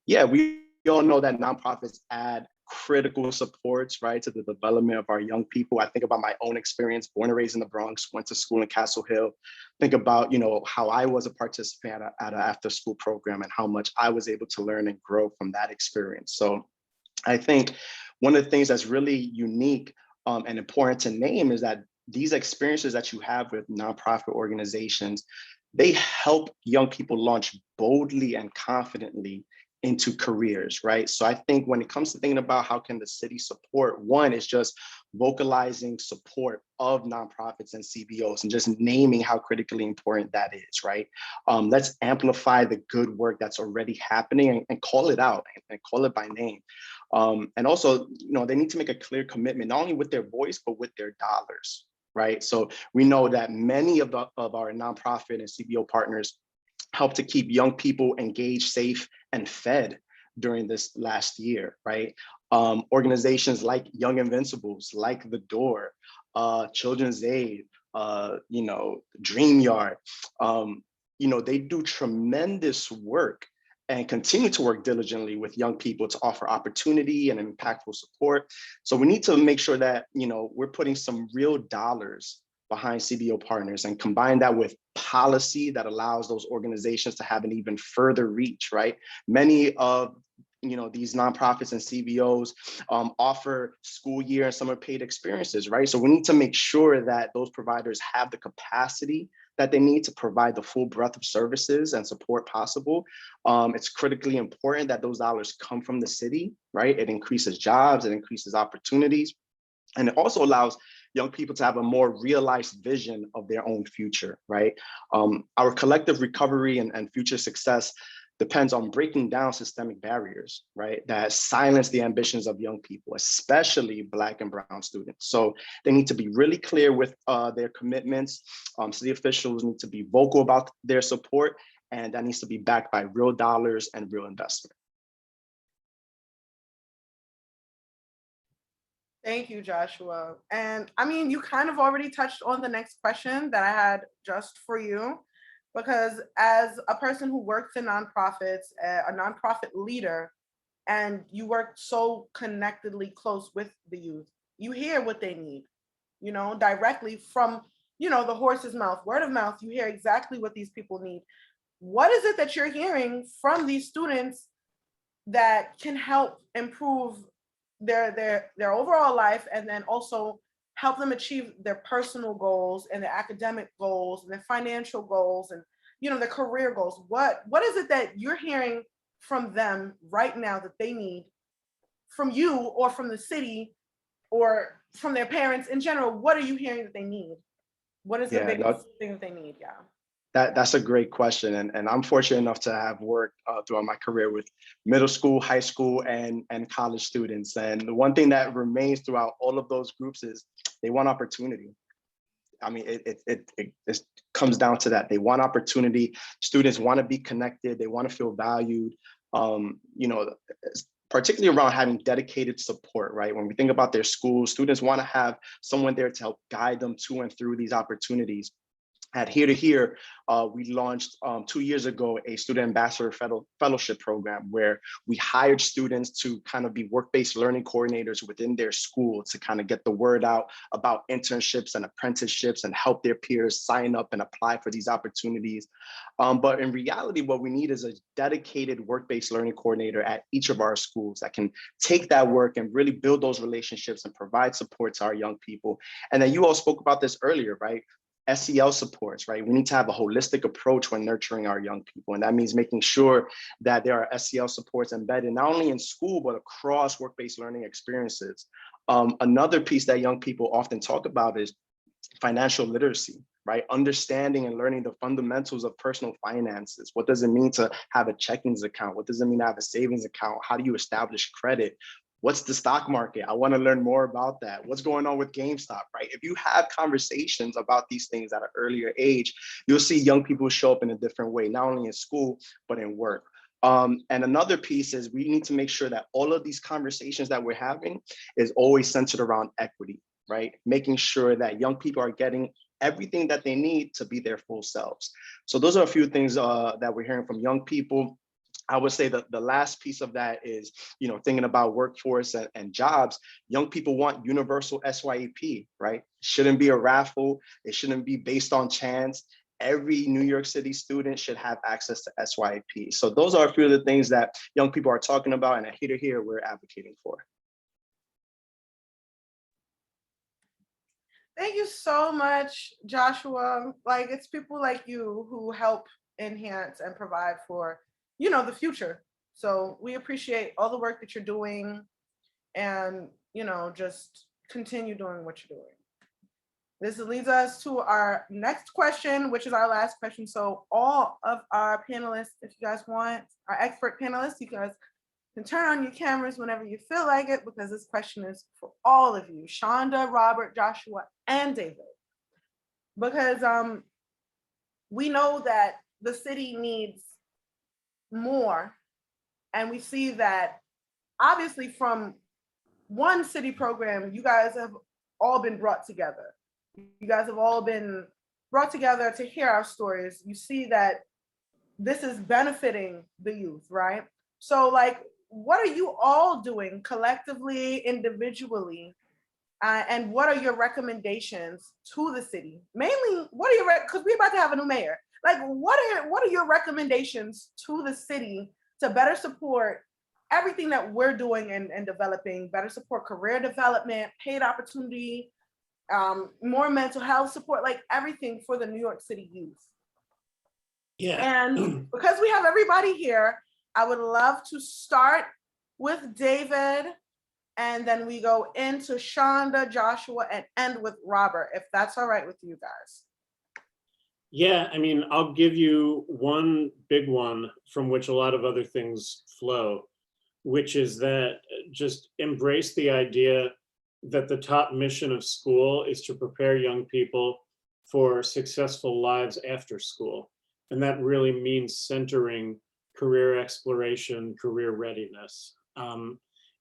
yeah, we all know that nonprofits add critical supports, right, to the development of our young people. I think about my own experience, born and raised in the Bronx, went to school in Castle Hill. Think about, you know, how I was a participant at an after school program and how much I was able to learn and grow from that experience. So I think one of the things that's really unique and important to name is that these experiences that you have with nonprofit organizations, they help young people launch boldly and confidently into careers, right? So I think when it comes to thinking about how can the city support, one is just vocalizing support of nonprofits and CBOs and just naming how critically important that is, right? Let's amplify the good work that's already happening and call it out and call it by name. And also, you know, they need to make a clear commitment, not only with their voice, but with their dollars, right? So we know that many of our nonprofit and CBO partners help to keep young people engaged, safe, and fed during this last year, right? Organizations like Young Invincibles, like The Door, Children's Aid, you know, Dream Yard, you know, they do tremendous work and continue to work diligently with young people to offer opportunity and impactful support. So we need to make sure that, you know, we're putting some real dollars behind CBO partners and combine that with policy that allows those organizations to have an even further reach, right? Many of, you know, these nonprofits and CBOs offer school year and summer paid experiences, right? So we need to make sure that those providers have the capacity that they need to provide the full breadth of services and support possible. It's critically important that those dollars come from the city, right? It increases jobs, it increases opportunities, and it also allows young people to have a more realized vision of their own future, right? Our collective recovery and future success depends on breaking down systemic barriers, right? That silence the ambitions of young people, especially Black and Brown students. So they need to be really clear with their commitments. City officials need to be vocal about their support, and that needs to be backed by real dollars and real investment. Thank you, Joshua. And I mean, you kind of already touched on the next question that I had just for you, because as a person who works in nonprofits, a nonprofit leader, and you work so connectedly close with the youth, you hear what they need, you know, directly from, you know, the horse's mouth, word of mouth, you hear exactly what these people need. What is it that you're hearing from these students that can help improve their overall life, and then also help them achieve their personal goals and their academic goals and their financial goals and their career goals. What is it that you're hearing from them right now that they need from you or from the city or from their parents in general? What are you hearing that they need? What is the biggest thing that they need? Yeah. That's a great question. And I'm fortunate enough to have worked throughout my career with middle school, high school, and college students. And the one thing that remains throughout all of those groups is they want opportunity. I mean, it comes down to that. They want opportunity. Students want to be connected. They want to feel valued. Particularly around having dedicated support, right? When we think about their schools, students want to have someone there to help guide them to and through these opportunities. At Here to Here, we launched 2 years ago a student ambassador fellowship program where we hired students to kind of be work-based learning coordinators within their school to kind of get the word out about internships and apprenticeships and help their peers sign up and apply for these opportunities. But in reality, what we need is a dedicated work-based learning coordinator at each of our schools that can take that work and really build those relationships and provide support to our young people. And then you all spoke about this earlier, right? SEL supports, right? We need to have a holistic approach when nurturing our young people. And that means making sure that there are SEL supports embedded not only in school, but across work-based learning experiences. Another piece that young people often talk about is financial literacy, right? Understanding and learning the fundamentals of personal finances. What does it mean to have a checkings account? What does it mean to have a savings account? How do you establish credit? What's the stock market? I want to learn more about that. What's going on with GameStop, right? If you have conversations about these things at an earlier age, you'll see young people show up in a different way, not only in school, but in work. And another piece is we need to make sure that all of these conversations that we're having is always centered around equity, right? Making sure that young people are getting everything that they need to be their full selves. So those are a few things that we're hearing from young people. I would say that the last piece of that is, thinking about workforce and jobs. Young people want universal SYEP, right? It shouldn't be a raffle. It shouldn't be based on chance. Every New York City student should have access to SYEP. So those are a few of the things that young people are talking about, and at Here to Here, we're advocating for. Thank you so much, Joshua. Like, it's people like you who help enhance and provide for the future. So we appreciate all the work that you're doing, and just continue doing what you're doing. This leads us to our next question, which is our last question. So all of our panelists, if you guys want, our expert panelists, you guys can turn on your cameras whenever you feel like it, because this question is for all of you, Shonda, Robert, Joshua, and David. Because we know that the city needs more. And we see that obviously from one city program, you guys have all been brought together. You guys have all been brought together to hear our stories. You see that this is benefiting the youth, right? So like, what are you all doing collectively, individually? And what are your recommendations to the city? Mainly, what are your, because we're about to have a new mayor. Like, what are your recommendations to the city to better support everything that we're doing and developing, better support career development, paid opportunity, more mental health support, like everything for the New York City youth? Yeah. And because we have everybody here, I would love to start with David, and then we go into Shonda, Joshua, and end with Robert, if that's all right with you guys. Yeah, I mean, I'll give you one big one from which a lot of other things flow, which is that just embrace the idea that the top mission of school is to prepare young people for successful lives after school. And that really means centering career exploration, career readiness.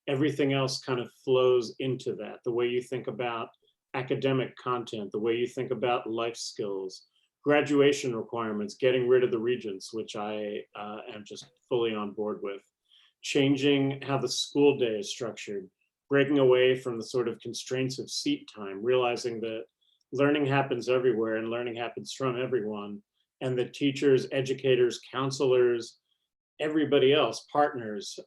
Everything else kind of flows into that. The way you think about academic content, the way you think about life skills, graduation requirements, getting rid of the regents, which I am just fully on board with, changing how the school day is structured, breaking away from the sort of constraints of seat time, realizing that learning happens everywhere and learning happens from everyone, and that teachers, educators, counselors, everybody else, partners,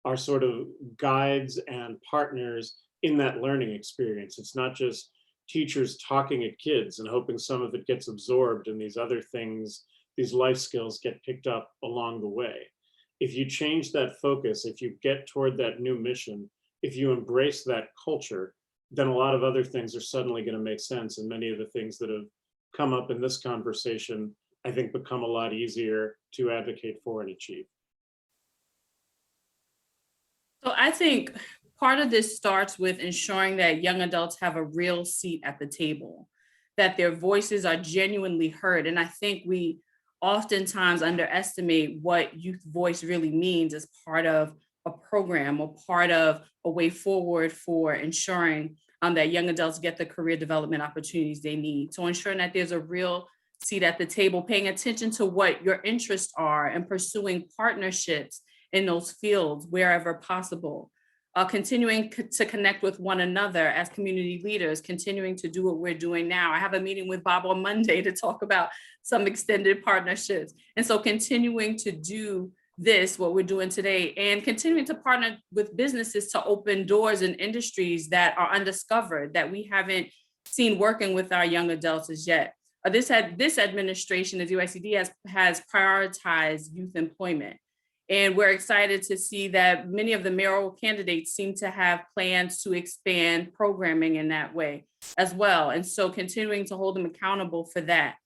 are sort of guides and partners in that learning experience. It's not just teachers talking at kids and hoping some of it gets absorbed and these other things, these life skills get picked up along the way. If you change that focus, if you get toward that new mission, if you embrace that culture, then a lot of other things are suddenly going to make sense. And many of the things that have come up in this conversation, I think, become a lot easier to advocate for and achieve. So I think part of this starts with ensuring that young adults have a real seat at the table, that their voices are genuinely heard. And I think we oftentimes underestimate what youth voice really means as part of a program or part of a way forward for ensuring that young adults get the career development opportunities they need. So ensuring that there's a real seat at the table, paying attention to what your interests are and pursuing partnerships in those fields wherever possible. Continuing to connect with one another as community leaders, continuing to do what we're doing now. I have a meeting with Bob on Monday to talk about some extended partnerships. And so continuing to do this, what we're doing today, and continuing to partner with businesses to open doors in industries that are undiscovered, that we haven't seen working with our young adults as yet. This administration, as UICD, has prioritized youth employment. And we're excited to see that many of the mayoral candidates seem to have plans to expand programming in that way as well. And so continuing to hold them accountable for that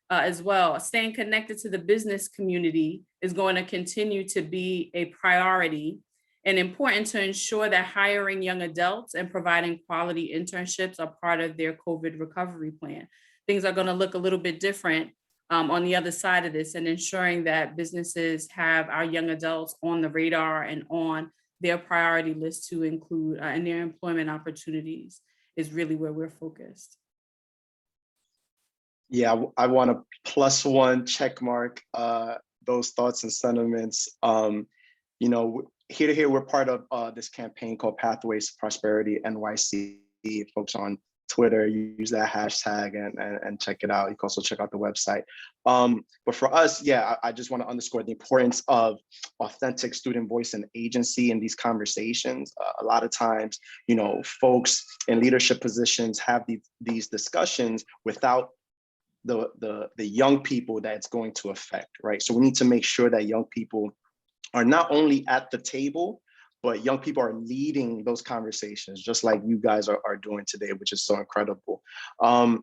as well. Staying connected to the business community is going to continue to be a priority and important to ensure that hiring young adults and providing quality internships are part of their COVID recovery plan. Things are going to look a little bit different on the other side of this, and ensuring that businesses have our young adults on the radar and on their priority list to include in their employment opportunities is really where we're focused. Yeah, I want to +1 check mark those thoughts and sentiments. You know, here we're part of this campaign called Pathways to Prosperity NYC. Folks on Twitter, use that hashtag and check it out. You can also check out the website. But for us, yeah, I just want to underscore the importance of authentic student voice and agency in these conversations. A lot of times, you know, folks in leadership positions have these discussions without the young people that it's going to affect, right? So we need to make sure that young people are not only at the table, but young people are leading those conversations, just like you guys are doing today, which is so incredible. And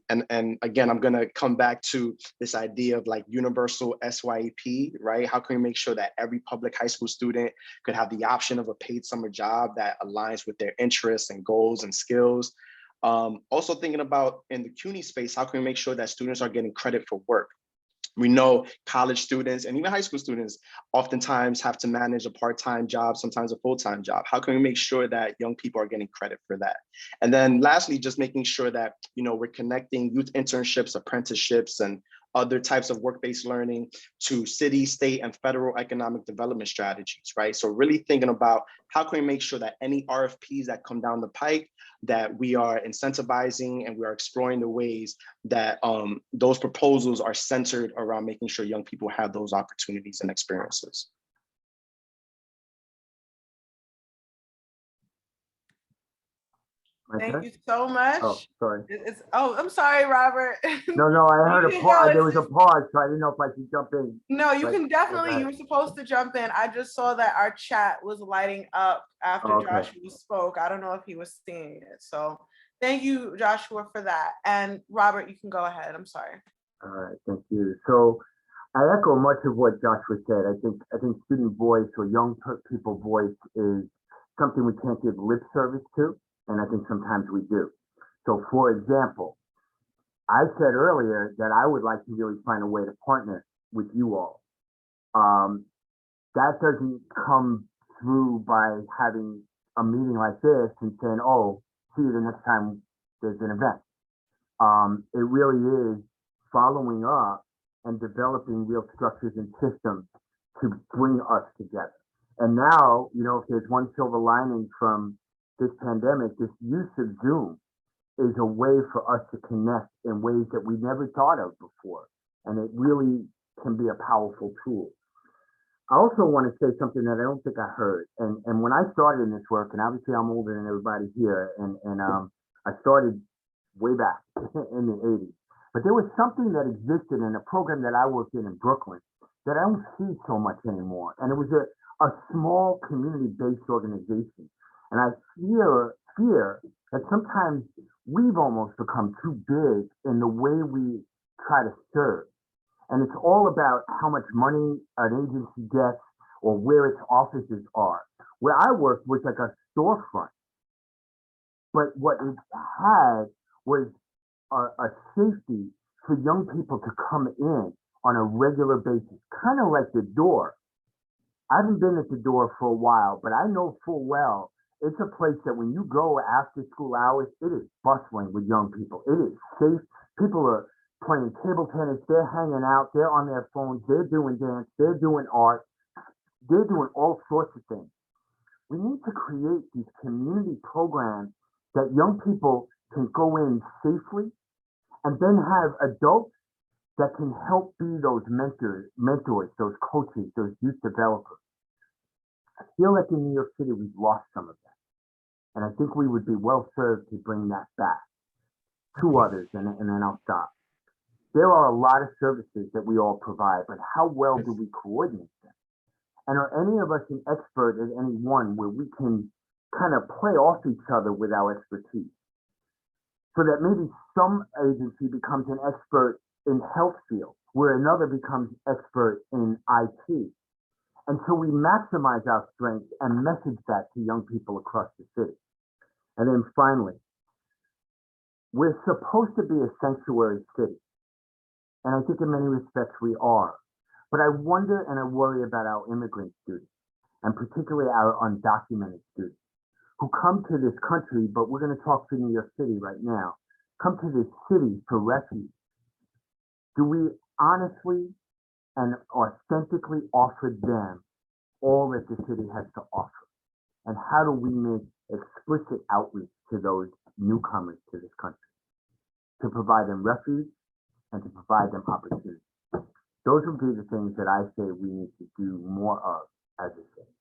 again, I'm gonna come back to this idea of like universal SYEP, right? How can we make sure that every public high school student could have the option of a paid summer job that aligns with their interests and goals and skills? Also thinking about in the CUNY space, how can we make sure that students are getting credit for work? We know college students and even high school students oftentimes have to manage a part-time job, sometimes a full-time job. How can we make sure that young people are getting credit for that? And then lastly, just making sure that, you know, we're connecting youth internships, apprenticeships, and other types of work-based learning to city, state, and federal economic development strategies, right? So really thinking about how can we make sure that any RFPs that come down the pike, that we are incentivizing and we are exploring the ways that those proposals are centered around making sure young people have those opportunities and experiences. Thank you so much. Oh, sorry. I'm sorry, Robert. No, I heard a pause. There was a It's- pause, so I didn't know if I should jump in. No, you But- can definitely, okay. you were supposed to jump in. I just saw that our chat was lighting up after Okay. Joshua spoke. I don't know if he was seeing it. So thank you, Joshua, for that. And Robert, you can go ahead. I'm sorry. All right, thank you. So I echo much of what Joshua said. I think student voice or young people voice is something we can't give lip service to, and I think sometimes we do. So for example, I said earlier that I would like to really find a way to partner with you all. That doesn't come through by having a meeting like this and saying, oh, see you the next time there's an event. It really is following up and developing real structures and systems to bring us together. And now, you know, if there's one silver lining from this pandemic, this use of Zoom is a way for us to connect in ways that we never thought of before. And it really can be a powerful tool. I also want to say something that I don't think I heard. And when I started in this work, and obviously I'm older than everybody here, and I started way back in the 80s. But there was something that existed in a program that I worked in Brooklyn that I don't see so much anymore. And it was a small community-based organization. And I fear that sometimes we've almost become too big in the way we try to serve. And it's all about how much money an agency gets or where its offices are. Where I worked was like a storefront. But what it had was a safety for young people to come in on a regular basis, kind of like the door. I haven't been at the door for a while, but I know full well it's a place that when you go after school hours, it is bustling with young people. It is safe. People are playing table tennis, they're hanging out, they're on their phones, they're doing dance, they're doing art, they're doing all sorts of things. We need to create these community programs that young people can go in safely and then have adults that can help be those mentors, those coaches, those youth developers. I feel like in New York City, we've lost some of that. And I think we would be well served to bring that back. Two others, and then I'll stop. There are a lot of services that we all provide, but how well do we coordinate them? And are any of us an expert at any one where we can kind of play off each other with our expertise? So that maybe some agency becomes an expert in health field, where another becomes expert in IT. And so we maximize our strength and message that to young people across the city. And then finally, we're supposed to be a sanctuary city. And I think in many respects we are. But I wonder and I worry about our immigrant students, and particularly our undocumented students, who come to this country, but we're going to talk to New York City right now, come to this city for refuge. Do we honestly and authentically offer them all that the city has to offer? And how do we make explicit outreach to those newcomers to this country to provide them refuge and to provide them opportunity? Those would be the things that I say we need to do more of as a city.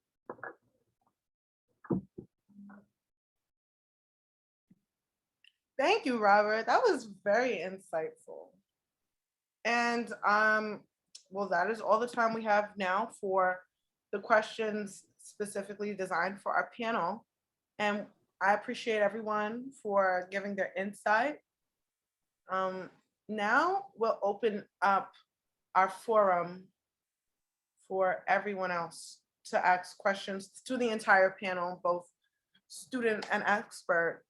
Thank you, Robert. That was very insightful. And well, that is all the time we have now for the questions specifically designed for our panel. And I appreciate everyone for giving their insight. Now we'll open up our forum for everyone else to ask questions to the entire panel, both student and expert.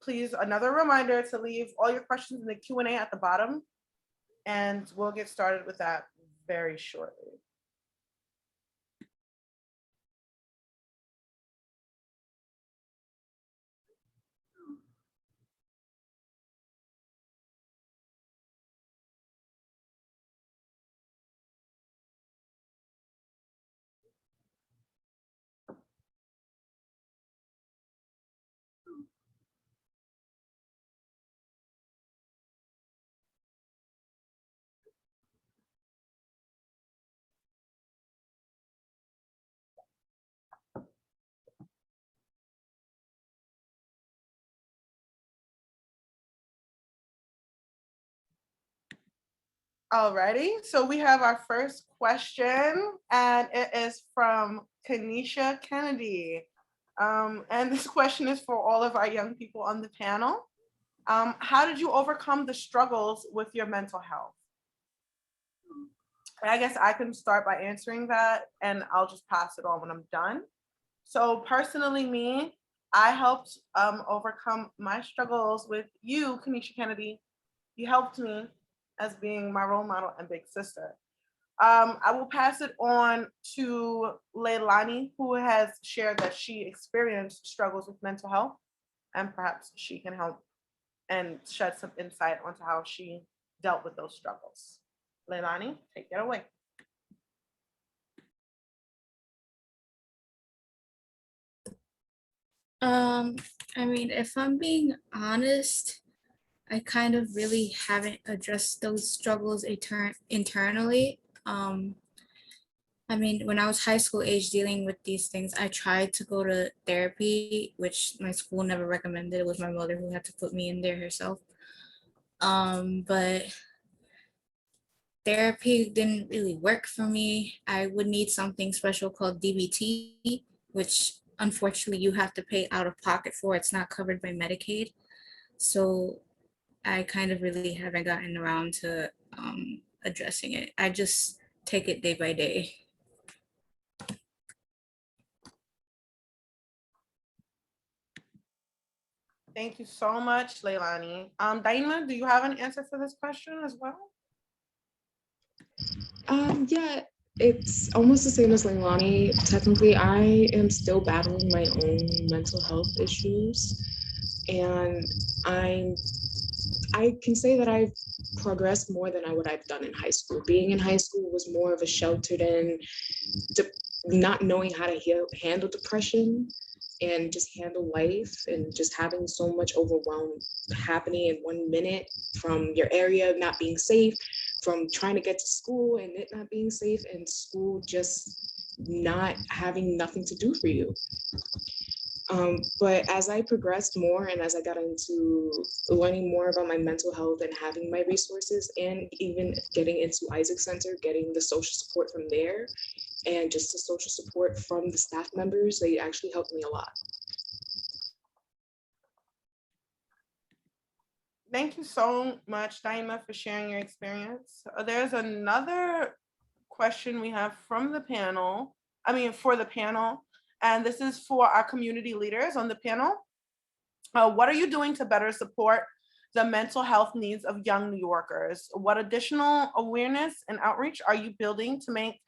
Please, another reminder to leave all your questions in the Q&A at the bottom, and we'll get started with that very shortly. Alrighty, so we have our first question, and it is from Kanisha Kennedy. And this question is for all of our young people on the panel. How did you overcome the struggles with your mental health? I guess I can start by answering that, and I'll just pass it on when I'm done. So personally, me, I helped overcome my struggles with you, Kanisha Kennedy. You helped me as being my role model and big sister. I will pass it on to Leilani, who has shared that she experienced struggles with mental health, and perhaps she can help and shed some insight onto how she dealt with those struggles. Leilani, take it away. I mean, if I'm being honest, I kind of really haven't addressed those struggles internally. I mean, when I was high school age dealing with these things, I tried to go to therapy, which my school never recommended. It was my mother who had to put me in there herself. But therapy didn't really work for me. I would need something special called DBT, which unfortunately you have to pay out of pocket for. It's not covered by Medicaid. So I kind of really haven't gotten around to addressing it. I just take it day by day. Thank you so much, Leilani. Daima, do you have an answer for this question as well? Yeah, it's almost the same as Leilani. Technically, I am still battling my own mental health issues, and I can say that I've progressed more than what I've done in high school. Being in high school was more of a sheltered and not knowing how to handle depression and just handle life, and just having so much overwhelm happening in 1 minute, from your area not being safe, from trying to get to school and it not being safe, and school just not having nothing to do for you. But as I progressed more and as I got into learning more about my mental health and having my resources, and even getting into Isaac Center, getting the social support from there, and just the social support from the staff members, they actually helped me a lot. Thank you so much, Daima, for sharing your experience. There's another question we have from the panel, for the panel, and this is for our community leaders on the panel. What are you doing to better support the mental health needs of young New Yorkers? What additional awareness and outreach are you building to make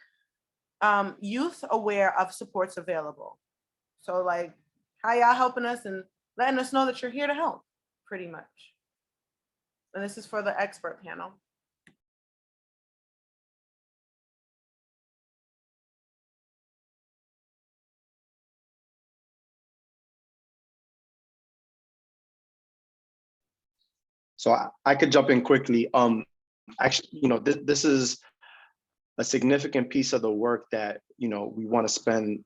youth aware of supports available? So like, how y'all helping us and letting us know that you're here to help, pretty much. And this is for the expert panel. So I could jump in quickly. Actually, this is a significant piece of the work that, we want to spend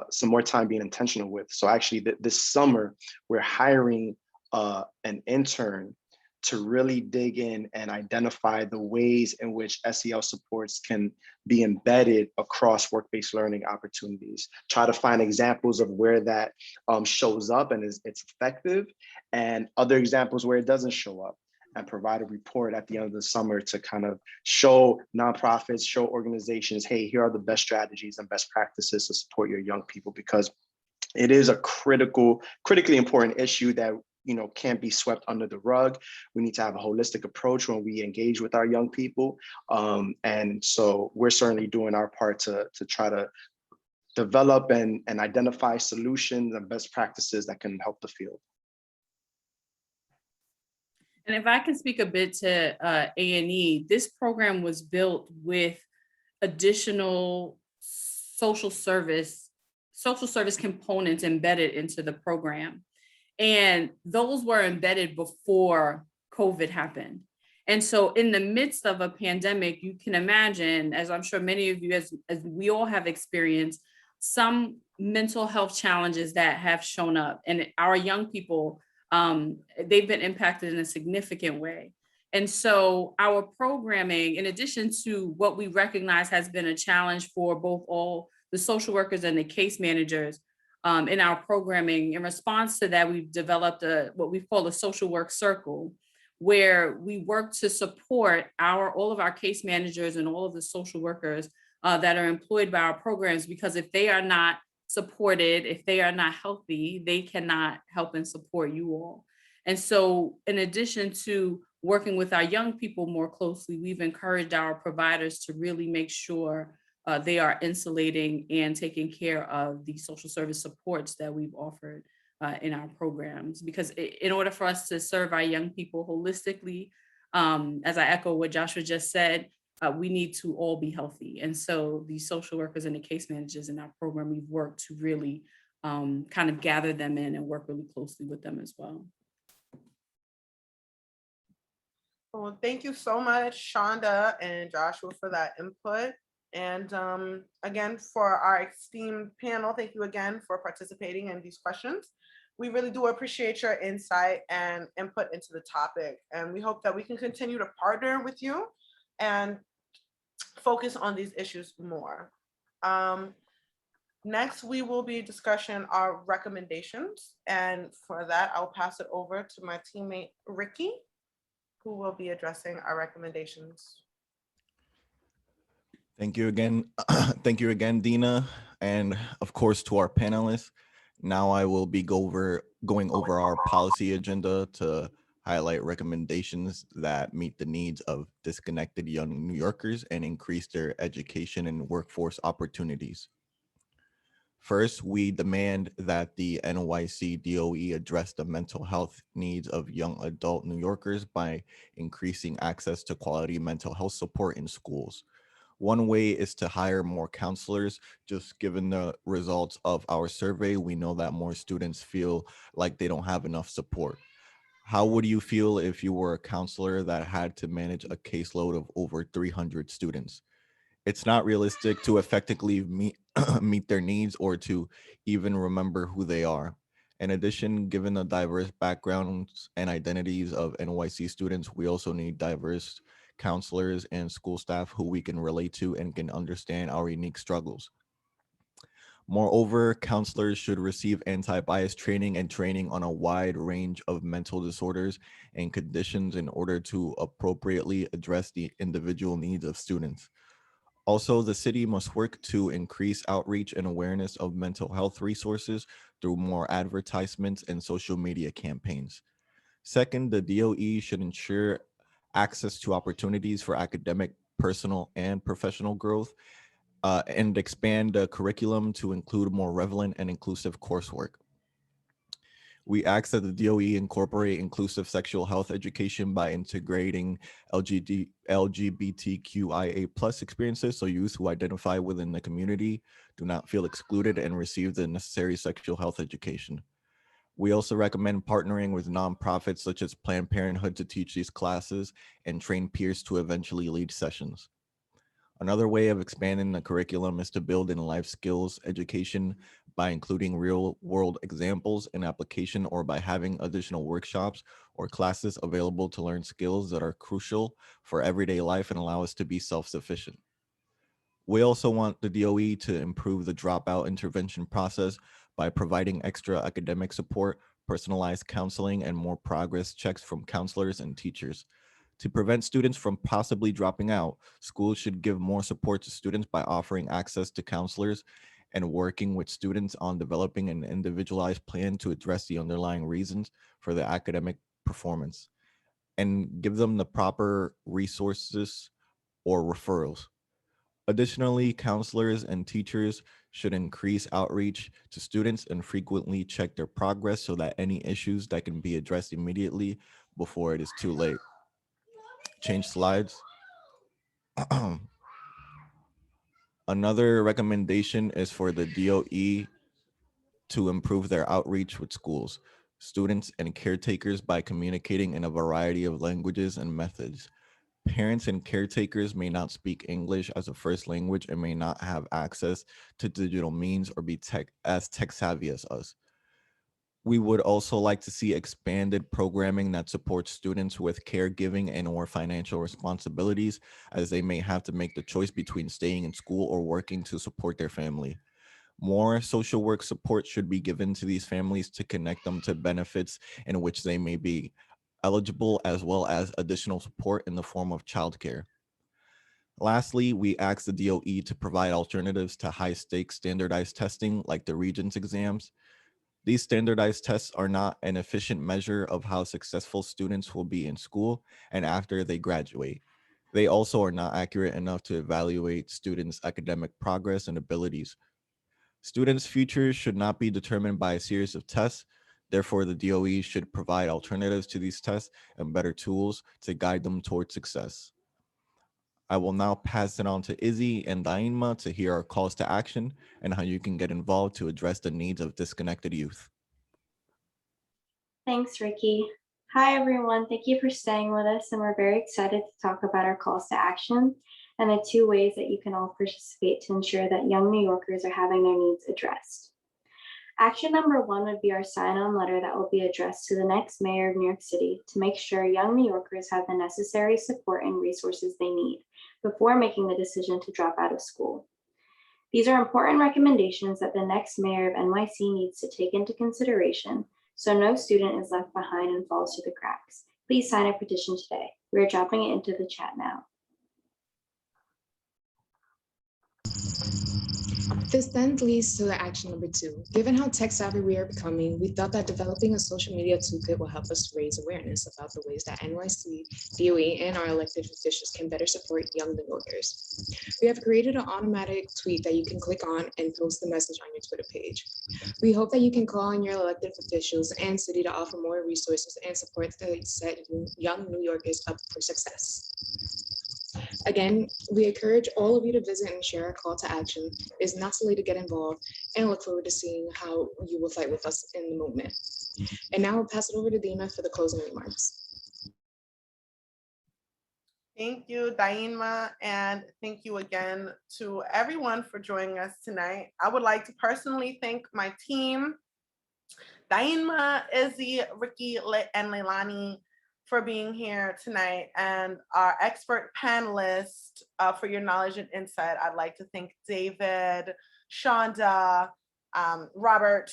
some more time being intentional with. So actually this summer, we're hiring an intern to really dig in and identify the ways in which SEL supports can be embedded across work-based learning opportunities. Try to find examples of where that shows up and it's effective, and other examples where it doesn't show up, and provide a report at the end of the summer to kind of show nonprofits, show organizations, hey, here are the best strategies and best practices to support your young people, because it is a critically important issue that can't be swept under the rug. We need to have a holistic approach when we engage with our young people. And so we're certainly doing our part to try to develop and identify solutions and best practices that can help the field. And if I can speak a bit to A&E, this program was built with additional social service components embedded into the program. And those were embedded before COVID happened. And so in the midst of a pandemic, you can imagine, as I'm sure many of you, as we all have experienced, some mental health challenges that have shown up. And our young people, they've been impacted in a significant way. And so our programming, in addition to what we recognize has been a challenge for both all the social workers and the case managers, in our programming, in response to that, we've developed what we call a social work circle, where we work to support all of our case managers and all of the social workers that are employed by our programs, because if they are not supported, if they are not healthy, they cannot help and support you all. And so in addition to working with our young people more closely, we've encouraged our providers to really make sure they are insulating and taking care of the social service supports that we've offered in our programs. Because in order for us to serve our young people holistically, as I echo what Joshua just said, we need to all be healthy. And so the social workers and the case managers in our program, we've worked to really kind of gather them in and work really closely with them as well. Well, thank you so much, Shonda and Joshua, for that input. And again, for our esteemed panel, thank you again for participating in these questions. We really do appreciate your insight and input into the topic. And we hope that we can continue to partner with you and focus on these issues more. Next, we will be discussing our recommendations. And for that, I'll pass it over to my teammate, Ricky, who will be addressing our recommendations. Thank you again. Thank you again, Dina. And of course, to our panelists. Now I will be going over our policy agenda to highlight recommendations that meet the needs of disconnected young New Yorkers and increase their education and workforce opportunities. First, we demand that the NYC DOE address the mental health needs of young adult New Yorkers by increasing access to quality mental health support in schools. One way is to hire more counselors. Just given the results of our survey, we know that more students feel like they don't have enough support. How would you feel if you were a counselor that had to manage a caseload of over 300 students? It's not realistic to effectively meet their needs or to even remember who they are. In addition, given the diverse backgrounds and identities of NYC students, we also need diverse counselors and school staff who we can relate to and can understand our unique struggles. Moreover, counselors should receive anti-bias training and training on a wide range of mental disorders and conditions in order to appropriately address the individual needs of students. Also, the city must work to increase outreach and awareness of mental health resources through more advertisements and social media campaigns. Second, the DOE should ensure access to opportunities for academic, personal, and professional growth, and expand the curriculum to include more relevant and inclusive coursework. We ask that the DOE incorporate inclusive sexual health education by integrating LGBTQIA+ experiences so youth who identify within the community do not feel excluded and receive the necessary sexual health education. We also recommend partnering with nonprofits such as Planned Parenthood to teach these classes and train peers to eventually lead sessions. Another way of expanding the curriculum is to build in life skills education by including real world examples in application or by having additional workshops or classes available to learn skills that are crucial for everyday life and allow us to be self-sufficient. We also want the DOE to improve the dropout intervention process by providing extra academic support, personalized counseling, and more progress checks from counselors and teachers. To prevent students from possibly dropping out, schools should give more support to students by offering access to counselors and working with students on developing an individualized plan to address the underlying reasons for the academic performance and give them the proper resources or referrals. Additionally, counselors and teachers should increase outreach to students and frequently check their progress so that any issues that can be addressed immediately before it is too late. Change slides. Another recommendation is for the DOE to improve their outreach with schools, students, and caretakers by communicating in a variety of languages and methods. Parents and caretakers may not speak English as a first language and may not have access to digital means or be tech savvy as us. We would also like to see expanded programming that supports students with caregiving and or financial responsibilities, as they may have to make the choice between staying in school or working to support their family. More social work support should be given to these families to connect them to benefits in which they may be eligible, as well as additional support in the form of childcare. Lastly, we ask the DOE to provide alternatives to high-stakes standardized testing like the Regents exams. These standardized tests are not an efficient measure of how successful students will be in school and after they graduate. They also are not accurate enough to evaluate students' academic progress and abilities. Students' futures should not be determined by a series of tests. Therefore, the DOE should provide alternatives to these tests and better tools to guide them towards success. I will now pass it on to Izzy and Daima to hear our calls to action and how you can get involved to address the needs of disconnected youth. Thanks, Ricky. Hi, everyone. Thank you for staying with us, and we're very excited to talk about our calls to action. and the 2 ways that you can all participate to ensure that young New Yorkers are having their needs addressed. Action number 1 would be our sign-on letter that will be addressed to the next mayor of New York City to make sure young New Yorkers have the necessary support and resources they need before making the decision to drop out of school. These are important recommendations that the next mayor of NYC needs to take into consideration so no student is left behind and falls through the cracks. Please sign a petition today. We are dropping it into the chat now. This then leads to the action number 2. Given how tech savvy we are becoming, we thought that developing a social media toolkit will help us raise awareness about the ways that NYC, DOE, and our elected officials can better support young New Yorkers. We have created an automatic tweet that you can click on and post the message on your Twitter page. We hope that you can call on your elected officials and city to offer more resources and support that set young New Yorkers up for success. Again, we encourage all of you to visit and share our call to action. It is not too late to get involved, and look forward to seeing how you will fight with us in the movement. And now I'll pass it over to Dina for the closing remarks. Thank you, Daima, and thank you again to everyone for joining us tonight. I would like to personally thank my team, Daima, Izzy, Ricky, and Leilani, for being here tonight, and our expert panelists for your knowledge and insight. I'd like to thank David, Shonda, Robert,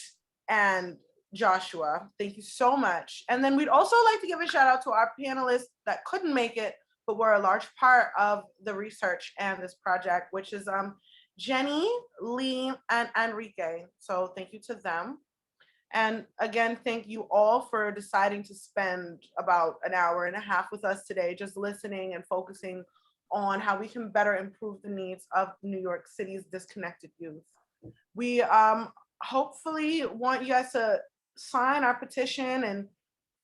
and Joshua. Thank you so much. And then we'd also like to give a shout out to our panelists that couldn't make it, but were a large part of the research and this project, which is Jenny, Lee, and Enrique. So thank you to them. And again, thank you all for deciding to spend about an hour and a half with us today, just listening and focusing on how we can better improve the needs of New York City's disconnected youth. We hopefully want you guys to sign our petition and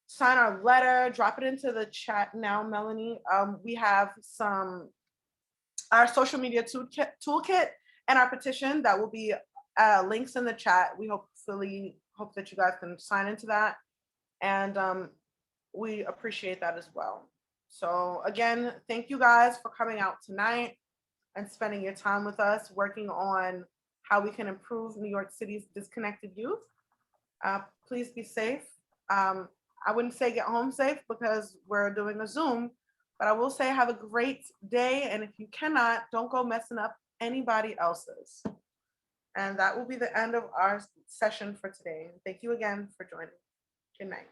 sign our letter, drop it into the chat now, Melanie. We have our social media toolkit and our petition that will be links in the chat. We hope that you guys can sign into that, and we appreciate that as well. So again, thank you guys for coming out tonight and spending your time with us, working on how we can improve New York City's disconnected youth. Please be safe. I wouldn't say get home safe because we're doing a Zoom, but I will say have a great day, and if you cannot, don't go messing up anybody else's. And that will be the end of our session for today. Thank you again for joining. Good night.